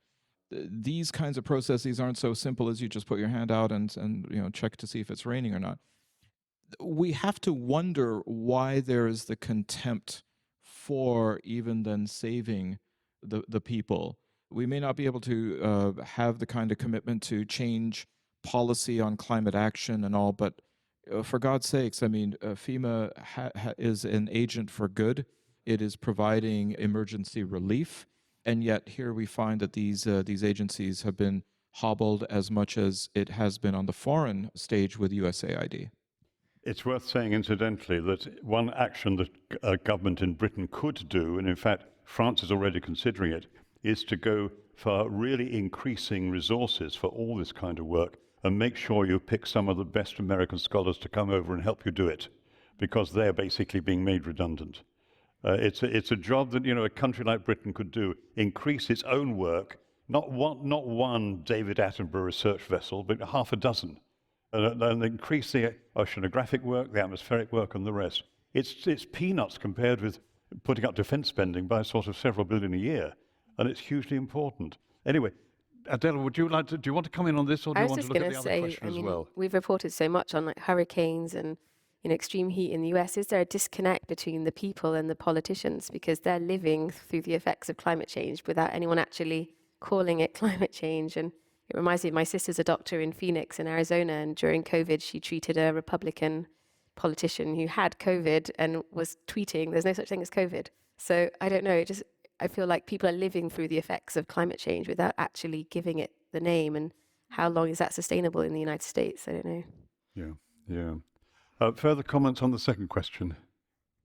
These kinds of processes aren't so simple as you just put your hand out and check to see if it's raining or not. We have to wonder why there is the contempt for even then saving the people. We may not be able to have the kind of commitment to change policy on climate action and all, but for God's sakes, I mean, FEMA is an agent for good. It is providing emergency relief, and yet here we find that these agencies have been hobbled as much as it has been on the foreign stage with USAID. It's worth saying, incidentally, that one action that a government in Britain could do, and in fact France is already considering it, is to go for really increasing resources for all this kind of work, and make sure you pick some of the best American scholars to come over and help you do it, because they're basically being made redundant. It's a job that a country like Britain could do, increase its own work, not one David Attenborough research vessel, but half a dozen, and increase the oceanographic work, the atmospheric work, and the rest. It's peanuts compared with putting up defense spending by sort of several billion a year, and it's hugely important. Anyway, Adele, would you like to, do you want to come in on this, or do I you was want to just look going at to the other say, question I as mean, well? we've reported so much on like hurricanes and extreme heat in the US. Is there a disconnect between the people and the politicians because they're living through the effects of climate change without anyone actually calling it climate change? And it reminds me, my sister's a doctor in Phoenix in Arizona, and during COVID, she treated a Republican politician who had COVID and was tweeting, "There's no such thing as COVID." So I don't know. I feel like people are living through the effects of climate change without actually giving it the name. And how long is that sustainable in the United States? I don't know. Yeah, yeah. Further comments on the second question?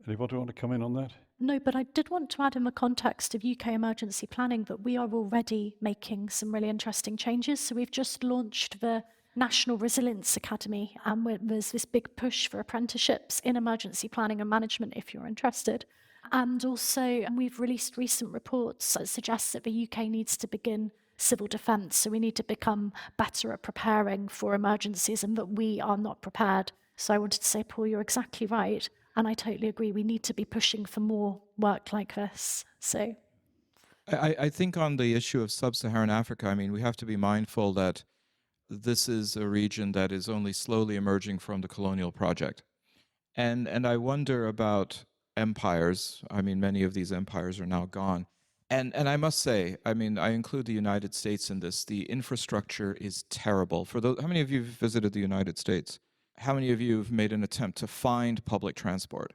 Anybody want to come in on that? No, but I did want to add in the context of UK emergency planning that we are already making some really interesting changes. So we've just launched the National Resilience Academy, and there's this big push for apprenticeships in emergency planning and management if you're interested. And also, we've released recent reports that suggest that the UK needs to begin civil defence. So we need to become better at preparing for emergencies, and that we are not prepared. So I wanted to say, Paul, you're exactly right. And I totally agree. We need to be pushing for more work like this. So I think on the issue of sub-Saharan Africa, I mean, we have to be mindful that this is a region that is only slowly emerging from the colonial project. And I wonder about empires. I mean, many of these empires are now gone. And I must say, I mean, I include the United States in this. The infrastructure is terrible. For those, how many of you have visited the United States? How many of you have made an attempt to find public transport?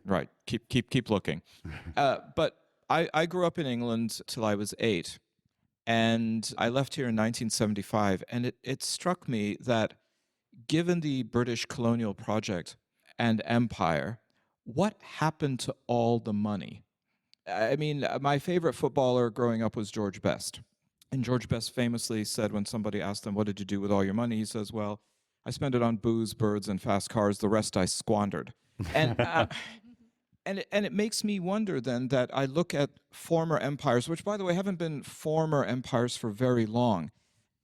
Right. Keep looking. But I grew up in England till I was 8. And I left here in 1975. And it struck me that given the British colonial project and empire, what happened to all the money? I mean, my favorite footballer growing up was George Best. And George Best famously said when somebody asked him, "What did you do with all your money?" He says, "Well, I spent it on booze, birds, and fast cars. The rest I squandered." And and it makes me wonder then that I look at former empires, which, by the way, haven't been former empires for very long.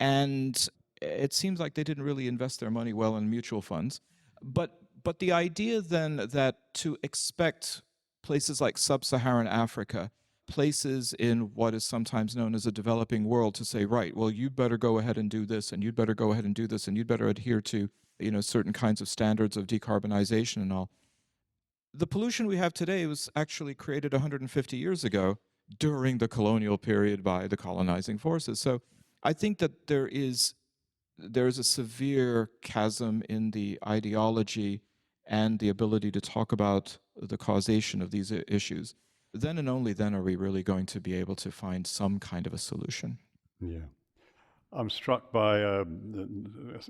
And it seems like they didn't really invest their money well in mutual funds. But the idea then that to expect places like sub-Saharan Africa, places in what is sometimes known as a developing world, to say, right, well, you better go ahead and do this, and you'd better go ahead and do this, and you'd better adhere to, certain kinds of standards of decarbonization and all. The pollution we have today was actually created 150 years ago during the colonial period by the colonizing forces. So I think that there is a severe chasm in the ideology and the ability to talk about the causation of these issues. Then and only then are we really going to be able to find some kind of a solution. Yeah. I'm struck by a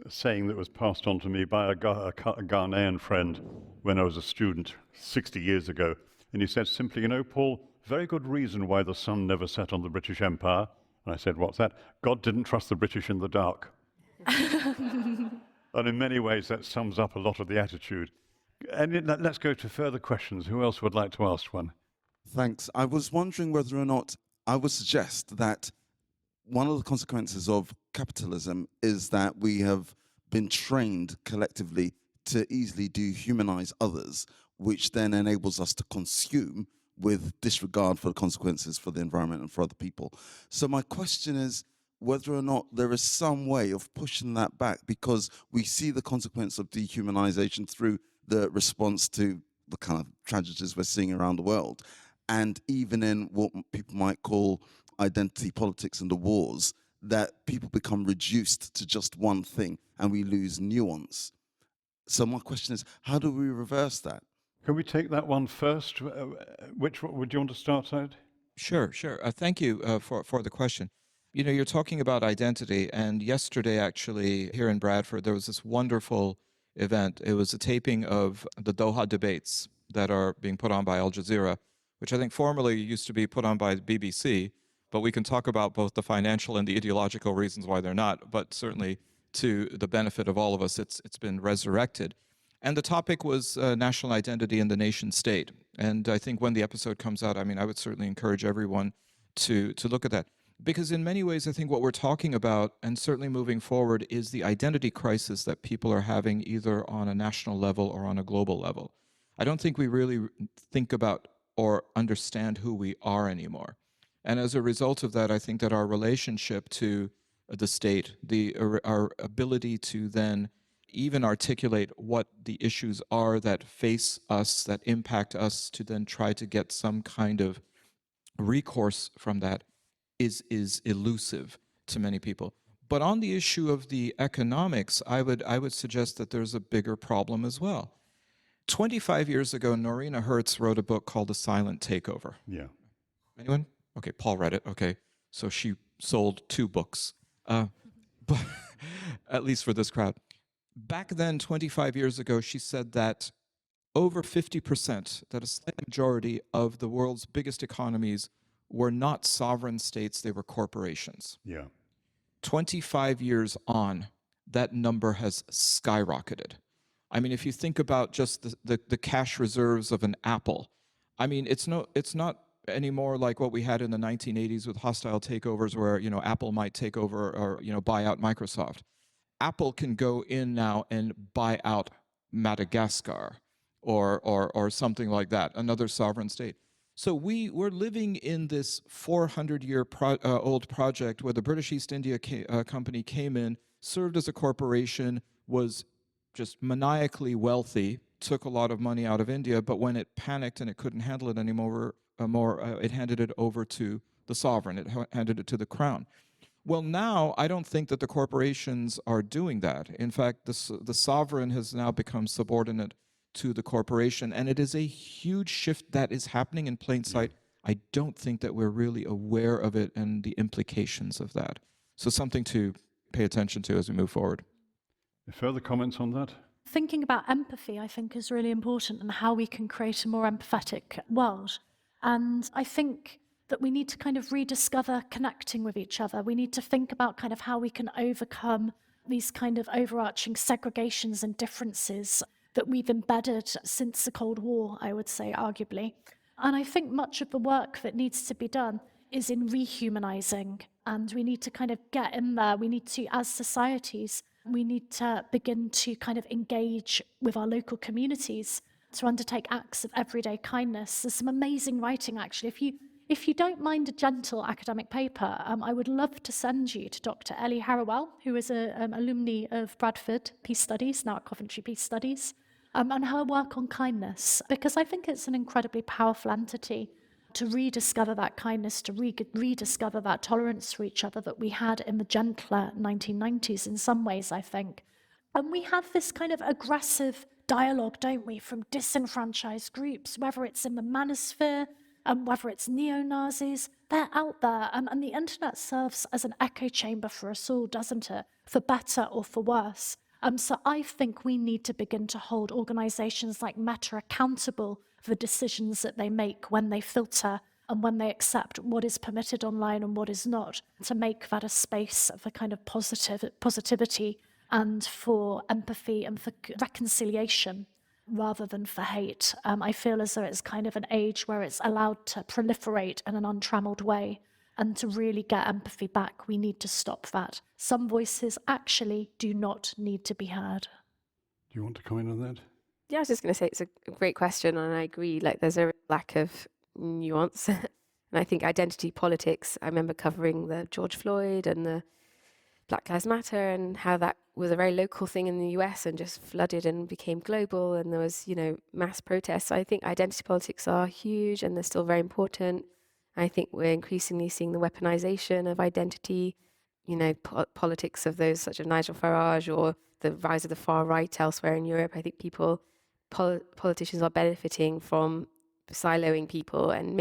saying that was passed on to me by a Ghanaian friend when I was a student 60 years ago. And he said simply, Paul, very good reason why the sun never set on the British Empire. And I said, what's that? God didn't trust the British in the dark. And in many ways, that sums up a lot of the attitude. And let's go to further questions. Who else would like to ask one? Thanks. I was wondering whether or not I would suggest that one of the consequences of capitalism is that we have been trained collectively to easily dehumanize others, which then enables us to consume with disregard for the consequences for the environment and for other people. So my question is whether or not there is some way of pushing that back, because we see the consequence of dehumanization through the response to the kind of tragedies we're seeing around the world. And even in what people might call identity politics and the wars, that people become reduced to just one thing and we lose nuance. So my question is, how do we reverse that? Can we take that one first? Which one would you want to start out? Sure. Thank you for the question. You're talking about identity, and yesterday, actually, here in Bradford, there was this wonderful event. It was a taping of the Doha debates that are being put on by Al Jazeera, which I think formerly used to be put on by the BBC, but we can talk about both the financial and the ideological reasons why they're not, but certainly to the benefit of all of us, it's been resurrected. And the topic was national identity and the nation state. And I think when the episode comes out, I mean, I would certainly encourage everyone to look at that. Because in many ways, I think what we're talking about, and certainly moving forward, is the identity crisis that people are having either on a national level or on a global level. I don't think we really think about or understand who we are anymore. And as a result of that, I think that our relationship to the state, our ability to then even articulate what the issues are that face us, that impact us, to then try to get some kind of recourse from that is elusive to many people. But on the issue of the economics, I would suggest that there's a bigger problem as well. 25 years ago, Norina Hertz wrote a book called The Silent Takeover. Yeah. Anyone? Okay, Paul read it. Okay, so she sold 2 books, but at least for this crowd. Back then, 25 years ago, she said that over 50%, that a slight majority of the world's biggest economies were not sovereign states, they were corporations. Yeah. 25 years on, that number has skyrocketed. I mean, if you think about just the cash reserves of an Apple, I mean, it's not anymore like what we had in the 1980s with hostile takeovers where, Apple might take over or, buy out Microsoft. Apple can go in now and buy out Madagascar or something like that, another sovereign state. So we're living in this 400-year old project where the British East India Company came in, served as a corporation, was just maniacally wealthy, took a lot of money out of India, but when it panicked and it couldn't handle it anymore, it handed it over to the sovereign. It handed it to the crown. Well, now I don't think that the corporations are doing that. In fact, the sovereign has now become subordinate to the corporation, and it is a huge shift that is happening in plain sight. I don't think that we're really aware of it and the implications of that. So something to pay attention to as we move forward. Further comments on that? Thinking about empathy, I think, is really important, and how we can create a more empathetic world. And I think that we need to kind of rediscover connecting with each other. We need to think about kind of how we can overcome these kind of overarching segregations and differences that we've embedded since the Cold War, I would say, arguably. And I think much of the work that needs to be done is in rehumanizing, and we need to kind of get in there. We need to, as societies, we need to begin to kind of engage with our local communities to undertake acts of everyday kindness. There's some amazing writing, actually. If you don't mind a gentle academic paper, I would love to send you to Dr. Ellie Harrowell, who is an alumni of Bradford Peace Studies, now at Coventry Peace Studies, and her work on kindness, because I think it's an incredibly powerful entity to rediscover that kindness, to rediscover that tolerance for each other that we had in the gentler 1990s in some ways, I think. And we have this kind of aggressive dialogue, don't we, from disenfranchised groups, whether it's in the manosphere, whether it's neo-Nazis, they're out there. And the internet serves as an echo chamber for us all, doesn't it? For better or for worse. So I think we need to begin to hold organizations like Meta accountable for the decisions that they make when they filter and when they accept what is permitted online and what is not, to make that a space for kind of positivity and for empathy and for reconciliation rather than for hate. I feel as though it's kind of an age where it's allowed to proliferate in an untrammeled way. And to really get empathy back, we need to stop that. Some voices actually do not need to be heard. Do you want to comment on that? Yeah, I was just going to say it's a great question, and I agree. Like, there's a lack of nuance, and I think identity politics. I remember covering the George Floyd and the Black Lives Matter, and how that was a very local thing in the US and just flooded and became global, and there was, mass protests. So I think identity politics are huge, and they're still very important. I think we're increasingly seeing the weaponization of identity, politics of those such as Nigel Farage, or the rise of the far right elsewhere in Europe. I think politicians are benefiting from siloing people and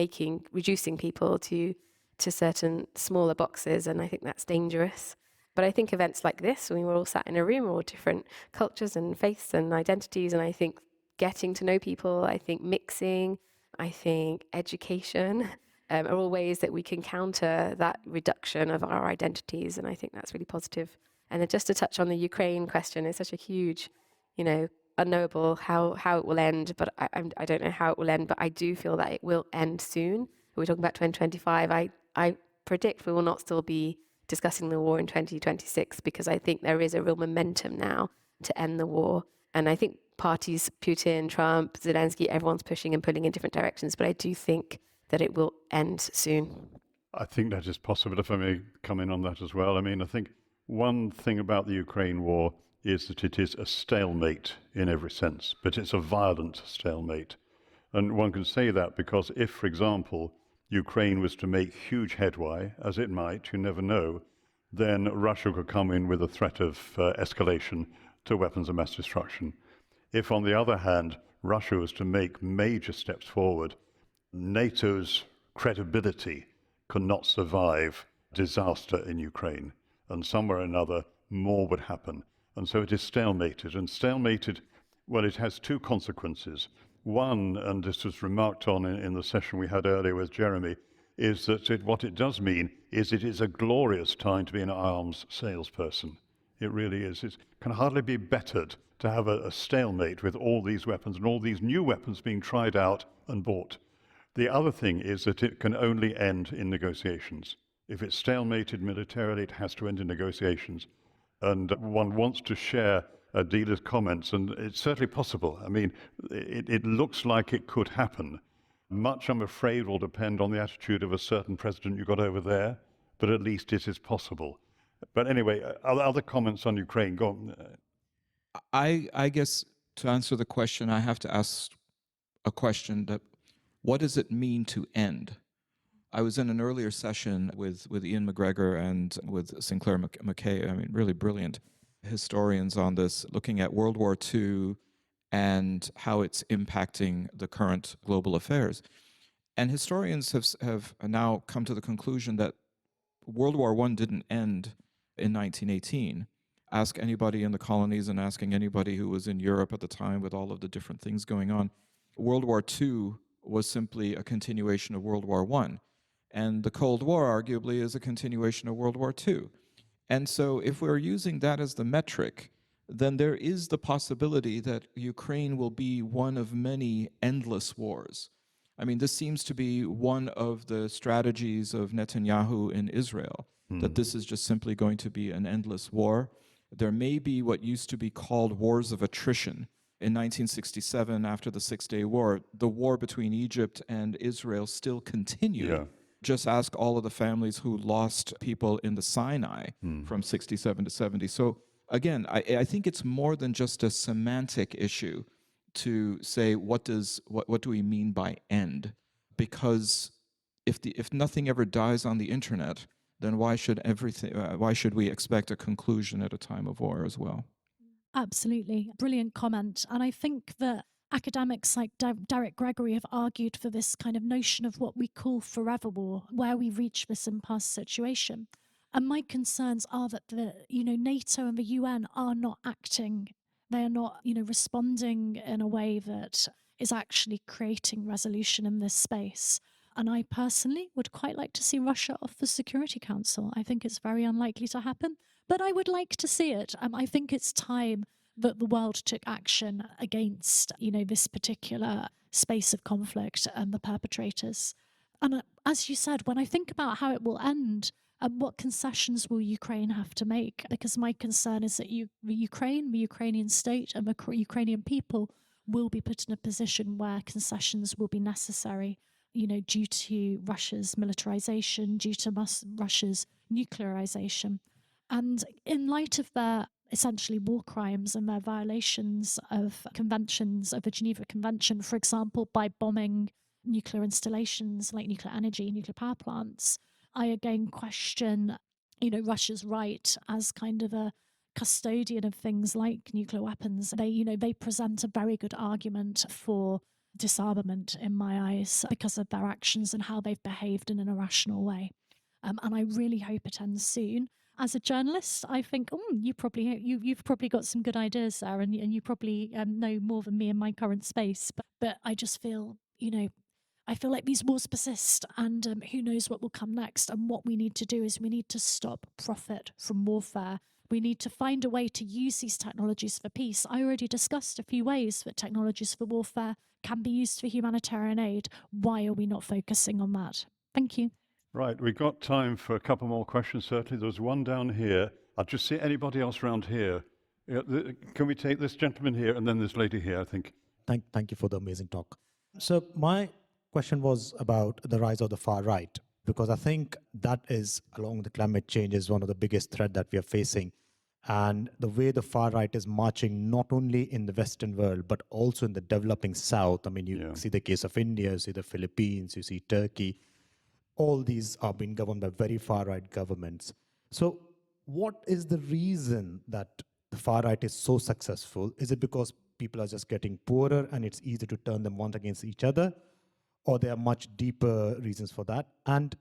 reducing people to certain smaller boxes, and I think that's dangerous. But I think events like this, when we're all sat in a room, we're all different cultures and faiths and identities, and I think getting to know people, I think mixing, I think education, are all ways that we can counter that reduction of our identities, and I think that's really positive. And then just to touch on the Ukraine question, it's such a huge, unknowable how it will end, but I don't know how it will end, but I do feel that it will end soon. We're talking about 2025. I predict we will not still be discussing the war in 2026, because I think there is a real momentum now to end the war. And I think parties, Putin, Trump, Zelensky, everyone's pushing and pulling in different directions, but I do think that it will end soon. I think that is possible, if I may come in on that as well. I mean, I think one thing about the Ukraine war is that it is a stalemate in every sense, but it's a violent stalemate. And one can say that because if, for example, Ukraine was to make huge headway, as it might, you never know, then Russia could come in with a threat of escalation to weapons of mass destruction. If, on the other hand, Russia was to make major steps forward, NATO's credibility could not survive disaster in Ukraine, and somewhere or another more would happen. And so it is stalemated. And stalemated, well, it has two consequences. One, and this was remarked on in the session we had earlier with Jeremy, is that what it does mean is it is a glorious time to be an arms salesperson. It really is. It can hardly be bettered to have a stalemate with all these weapons and all these new weapons being tried out and bought. The other thing is that it can only end in negotiations. If it's stalemated militarily, it has to end in negotiations. And one wants to share a dealer's comments, and it's certainly possible. I mean, it looks like it could happen. Much, I'm afraid, will depend on the attitude of a certain president you got over there, but at least it is possible. But anyway, other comments on Ukraine? Go on. I guess to answer the question, I have to ask a question that, what does it mean to end? I was in an earlier session with Ian McGregor and with Sinclair McKay, I mean, really brilliant historians on this, looking at World War II and how it's impacting the current global affairs. And historians have now come to the conclusion that World War I didn't end in 1918. Ask anybody in the colonies and asking anybody who was in Europe at the time with all of the different things going on. World War II was simply a continuation of World War I. And the Cold War, arguably, is a continuation of World War II. And so if we're using that as the metric, then there is the possibility that Ukraine will be one of many endless wars. I mean, this seems to be one of the strategies of Netanyahu in Israel, that this is just simply going to be an endless war. There may be what used to be called wars of attrition. In 1967, after the Six-Day War, the war between Egypt and Israel still continued. Yeah. Just ask all of the families who lost people in the Sinai from 67 to 70. So again, I think it's more than just a semantic issue to say what do we mean by end? Because if nothing ever dies on the internet, then why should we expect a conclusion at a time of war as well? Absolutely. Brilliant comment. And I think that academics like Derek Gregory have argued for this kind of notion of what we call forever war, where we reach this impasse situation. And my concerns are that NATO and the UN are not acting. They are not, responding in a way that is actually creating resolution in this space. And I personally would quite like to see Russia off the Security Council. I think it's very unlikely to happen, but I would like to see it. I think it's time that the world took action against, this particular space of conflict and the perpetrators. And as you said, when I think about how it will end, what concessions will Ukraine have to make? Because my concern is that the Ukrainian state and the Ukrainian people will be put in a position where concessions will be necessary, due to Russia's militarization, due to Russia's nuclearization. And in light of their essentially war crimes and their violations of conventions of the Geneva Convention, for example, by bombing nuclear installations like nuclear energy, nuclear power plants, I again question, Russia's right as kind of a custodian of things like nuclear weapons. They present a very good argument for disarmament in my eyes because of their actions and how they've behaved in an irrational way. And I really hope it ends soon. As a journalist, I think, you've probably got some good ideas there, and you probably know more than me in my current space. But I just feel, I feel like these wars persist, and who knows what will come next. And what we need to do is we need to stop profit from warfare. We need to find a way to use these technologies for peace. I already discussed a few ways that technologies for warfare can be used for humanitarian aid. Why are we not focusing on that? Thank you. Right, we've got time for a couple more questions, certainly. There's one down here. I'll just see anybody else around here. Can we take this gentleman here and then this lady here, I think? Thank you for the amazing talk. So my question was about the rise of the far right. because I think that is, along with the climate change, is one of the biggest threat that we are facing. And the way the far right is marching, not only in the Western world, but also in the developing South. I mean, you see the case of India, you see the Philippines, you see Turkey. All these are being governed by very far right governments. So what is the reason that the far right is so successful? Is it because people are just getting poorer and it's easy to turn them one against each other? Or there are much deeper reasons for that? And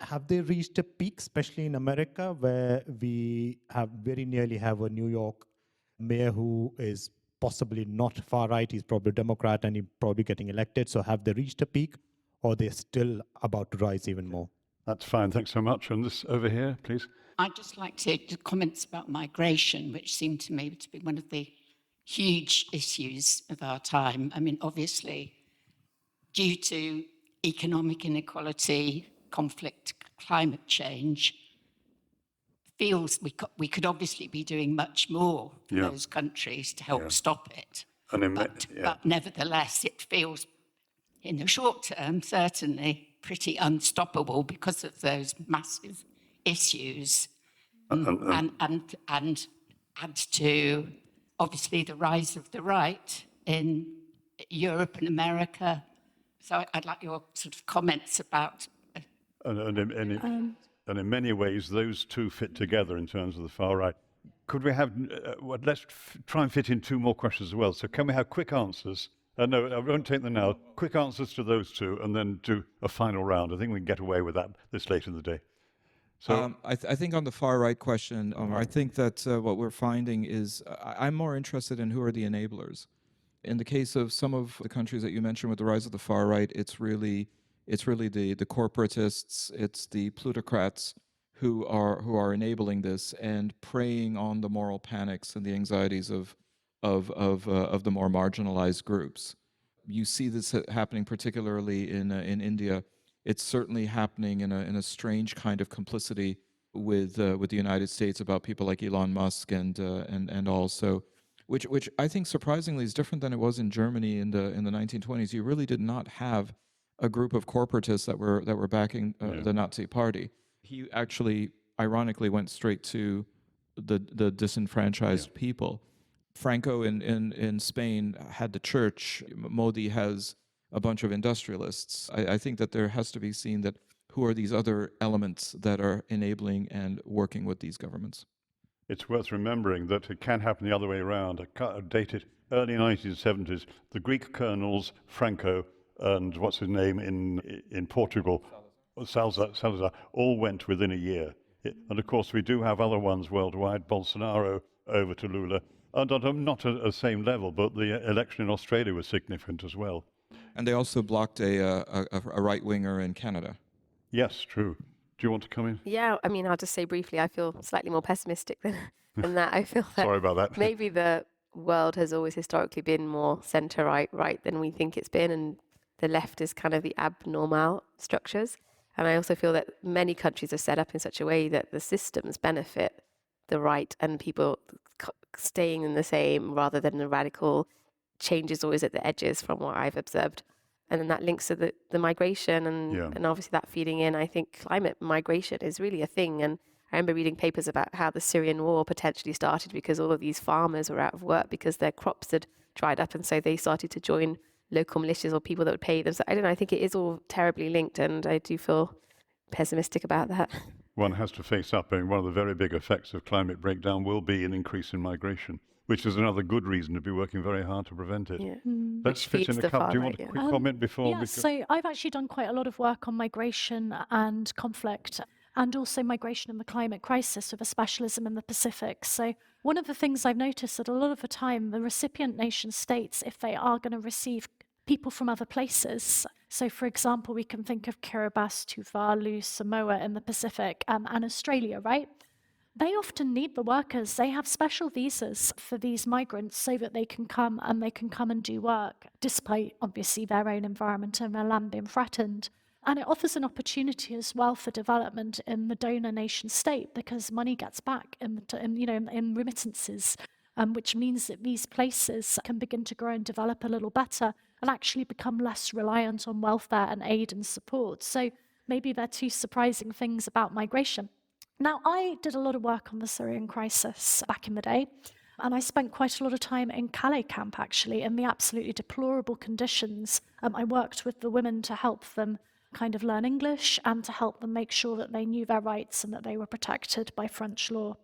have they reached a peak, especially in America, where we have very nearly have a New York mayor who is possibly not far right, he's probably Democrat and he's probably getting elected. So have they reached a peak, or they're still about to rise even more? That's fine. Thanks so much. And this over here, please. I'd just like to comments about migration, which seem to me to be one of the huge issues of our time. I mean, obviously, due to economic inequality, conflict, climate change, feels we could obviously be doing much more for those countries to help stop it. But nevertheless, it feels, in the short term, certainly pretty unstoppable because of those massive issues. And add to, obviously, the rise of the right in Europe and America. So I'd like your sort of comments about... And in many ways, those two fit together in terms of the far right. Could we have, let's try and fit in two more questions as well. So can we have quick answers? No, I won't take them now. Quick answers to those two and then do a final round. I think we can get away with that this late in the day. So I think on the far right question, I think that what we're finding is I'm more interested in who are the enablers. In the case of some of the countries that you mentioned with the rise of the far right, it's really the corporatists, it's the plutocrats who are enabling this and preying on the moral panics and the anxieties of the more marginalized groups. You see this happening particularly in India. It's certainly happening in a strange kind of complicity with the United States about people like Elon Musk and also, which I think surprisingly is different than it was in Germany in the 1920s. You really did not have a group of corporatists that were backing the Nazi Party. He actually, ironically, went straight to the disenfranchised people. Franco in Spain had the church. Modi has a bunch of industrialists. I think that there has to be seen that who are these other elements that are enabling and working with these governments. It's worth remembering that it can happen the other way around. Dated early 1970s, the Greek colonels, Franco, and what's his name in Portugal, Salazar, all went within a year. And of course, we do have other ones worldwide, Bolsonaro over to Lula, and not at the same level, but the election in Australia was significant as well. And they also blocked a right-winger in Canada. Yes, true. Do you want to come in? Yeah, I mean, I'll just say briefly, I feel slightly more pessimistic than that. I feel that Sorry about that. maybe the world has always historically been more centre-right than we think it's been, and the left is kind of the abnormal structures. And I also feel that many countries are set up in such a way that the systems benefit the right and people staying in the same rather than the radical changes always at the edges from what I've observed. And then that links to the migration and obviously that feeding in. I think climate migration is really a thing. And I remember reading papers about how the Syrian war potentially started because all of these farmers were out of work because their crops had dried up. And so they started to join local militias or people that would pay them. So I don't know, I think it is all terribly linked. And I do feel pessimistic about that. One has to face up. I mean, one of the very big effects of climate breakdown will be an increase in migration, which is another good reason to be working very hard to prevent it. Yeah. Let's fit in a couple. Do you want a quick comment before? Yeah, so I've actually done quite a lot of work on migration and conflict, and also migration and the climate crisis with a specialism in the Pacific. So one of the things I've noticed that a lot of the time, the recipient nation states, if they are going to receive people from other places, so for example, we can think of Kiribati, Tuvalu, Samoa in the Pacific, and Australia, right? They often need the workers. They have special visas for these migrants so that they can come and do work, despite obviously their own environment and their land being threatened. And it offers an opportunity as well for development in the donor nation state because money gets back in remittances, which means that these places can begin to grow and develop a little better and actually become less reliant on welfare and aid and support. So maybe they're two surprising things about migration. Now, I did a lot of work on the Syrian crisis back in the day, and I spent quite a lot of time in Calais camp, actually, in the absolutely deplorable conditions. I worked with the women to help them kind of learn English and to help them make sure that they knew their rights and that they were protected by French law.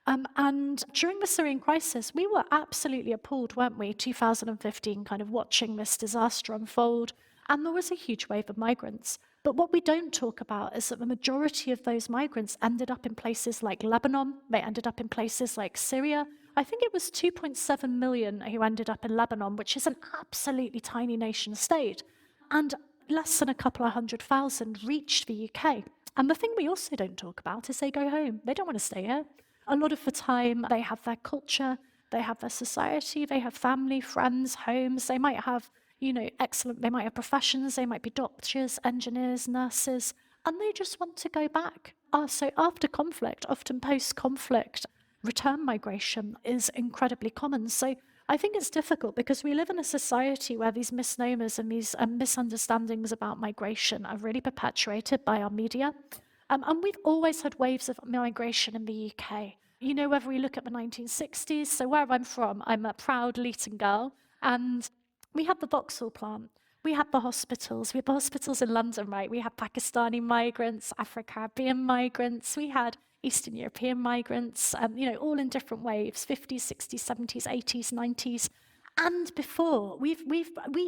And during the Syrian crisis, we were absolutely appalled, weren't we, 2015, kind of watching this disaster unfold. And there was a huge wave of migrants. But what we don't talk about is that the majority of those migrants ended up in places like Lebanon. They ended up in places like Syria. I think it was 2.7 million who ended up in Lebanon, which is an absolutely tiny nation state. And less than a couple of 100,000 reached the UK. And the thing we also don't talk about is they go home. They don't want to stay here. A lot of the time, they have their culture, they have their society, they have family, friends, homes. They might have, they might have professions. They might be doctors, engineers, nurses, and they just want to go back. So after conflict, often post-conflict, return migration is incredibly common. So I think it's difficult because we live in a society where these misnomers and these misunderstandings about migration are really perpetuated by our media. And we've always had waves of migration in the UK. Whether we look at the 1960s, so where I'm from, I'm a proud Leeton girl, and we had the Vauxhall plant. We had the hospitals. We had the hospitals in London, right? We had Pakistani migrants, Afro-Caribbean migrants. We had Eastern European migrants, all in different waves, 50s, 60s, 70s, 80s, 90s. And before, we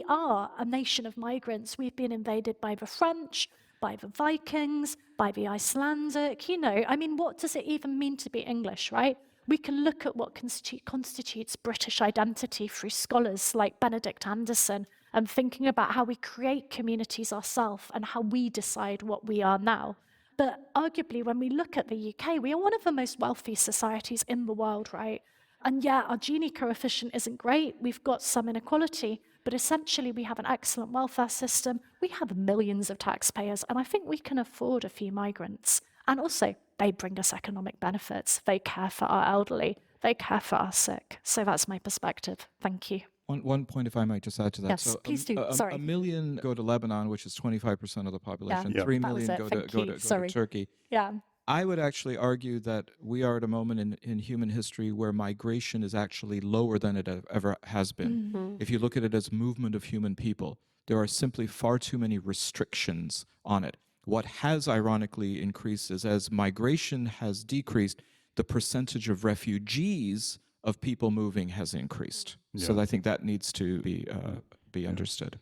are a nation of migrants. We've been invaded by the French, by the Vikings, by the Icelandic, what does it even mean to be English, right? We can look at what constitutes British identity through scholars like Benedict Anderson and thinking about how we create communities ourselves and how we decide what we are now. But arguably, when we look at the UK, we are one of the most wealthy societies in the world, right? And yeah, our Gini coefficient isn't great. We've got some inequality, but essentially we have an excellent welfare system. We have millions of taxpayers, and I think we can afford a few migrants. And also, they bring us economic benefits. They care for our elderly. They care for our sick. So that's my perspective. Thank you. One point, if I might just add to that. Yes, so please do. Sorry. A million go to Lebanon, which is 25% of the population. Yeah. 3 That was million it. go to Turkey. Yeah. I would actually argue that we are at a moment in human history where migration is actually lower than it ever has been. Mm-hmm. If you look at it as movement of human people, there are simply far too many restrictions on it. What has ironically increased is as migration has decreased, the percentage of refugees of people moving has increased. Yeah. So I think that needs to be understood.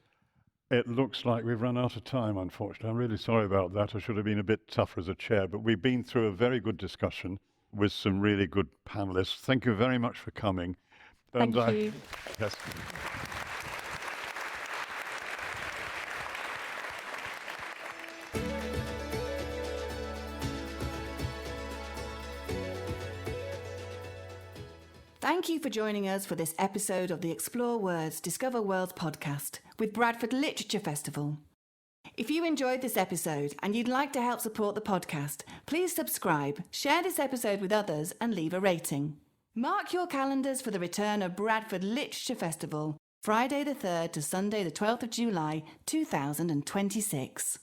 It looks like we've run out of time, unfortunately. I'm really sorry about that. I should have been a bit tougher as a chair, but we've been through a very good discussion with some really good panelists. Thank you very much for coming. Thank you. Yes. Thank you for joining us for this episode of the Explore Words, Discover Worlds podcast with Bradford Literature Festival. If you enjoyed this episode and you'd like to help support the podcast, please subscribe, share this episode with others and leave a rating. Mark your calendars for the return of Bradford Literature Festival, Friday the 3rd to Sunday the 12th of July 2026.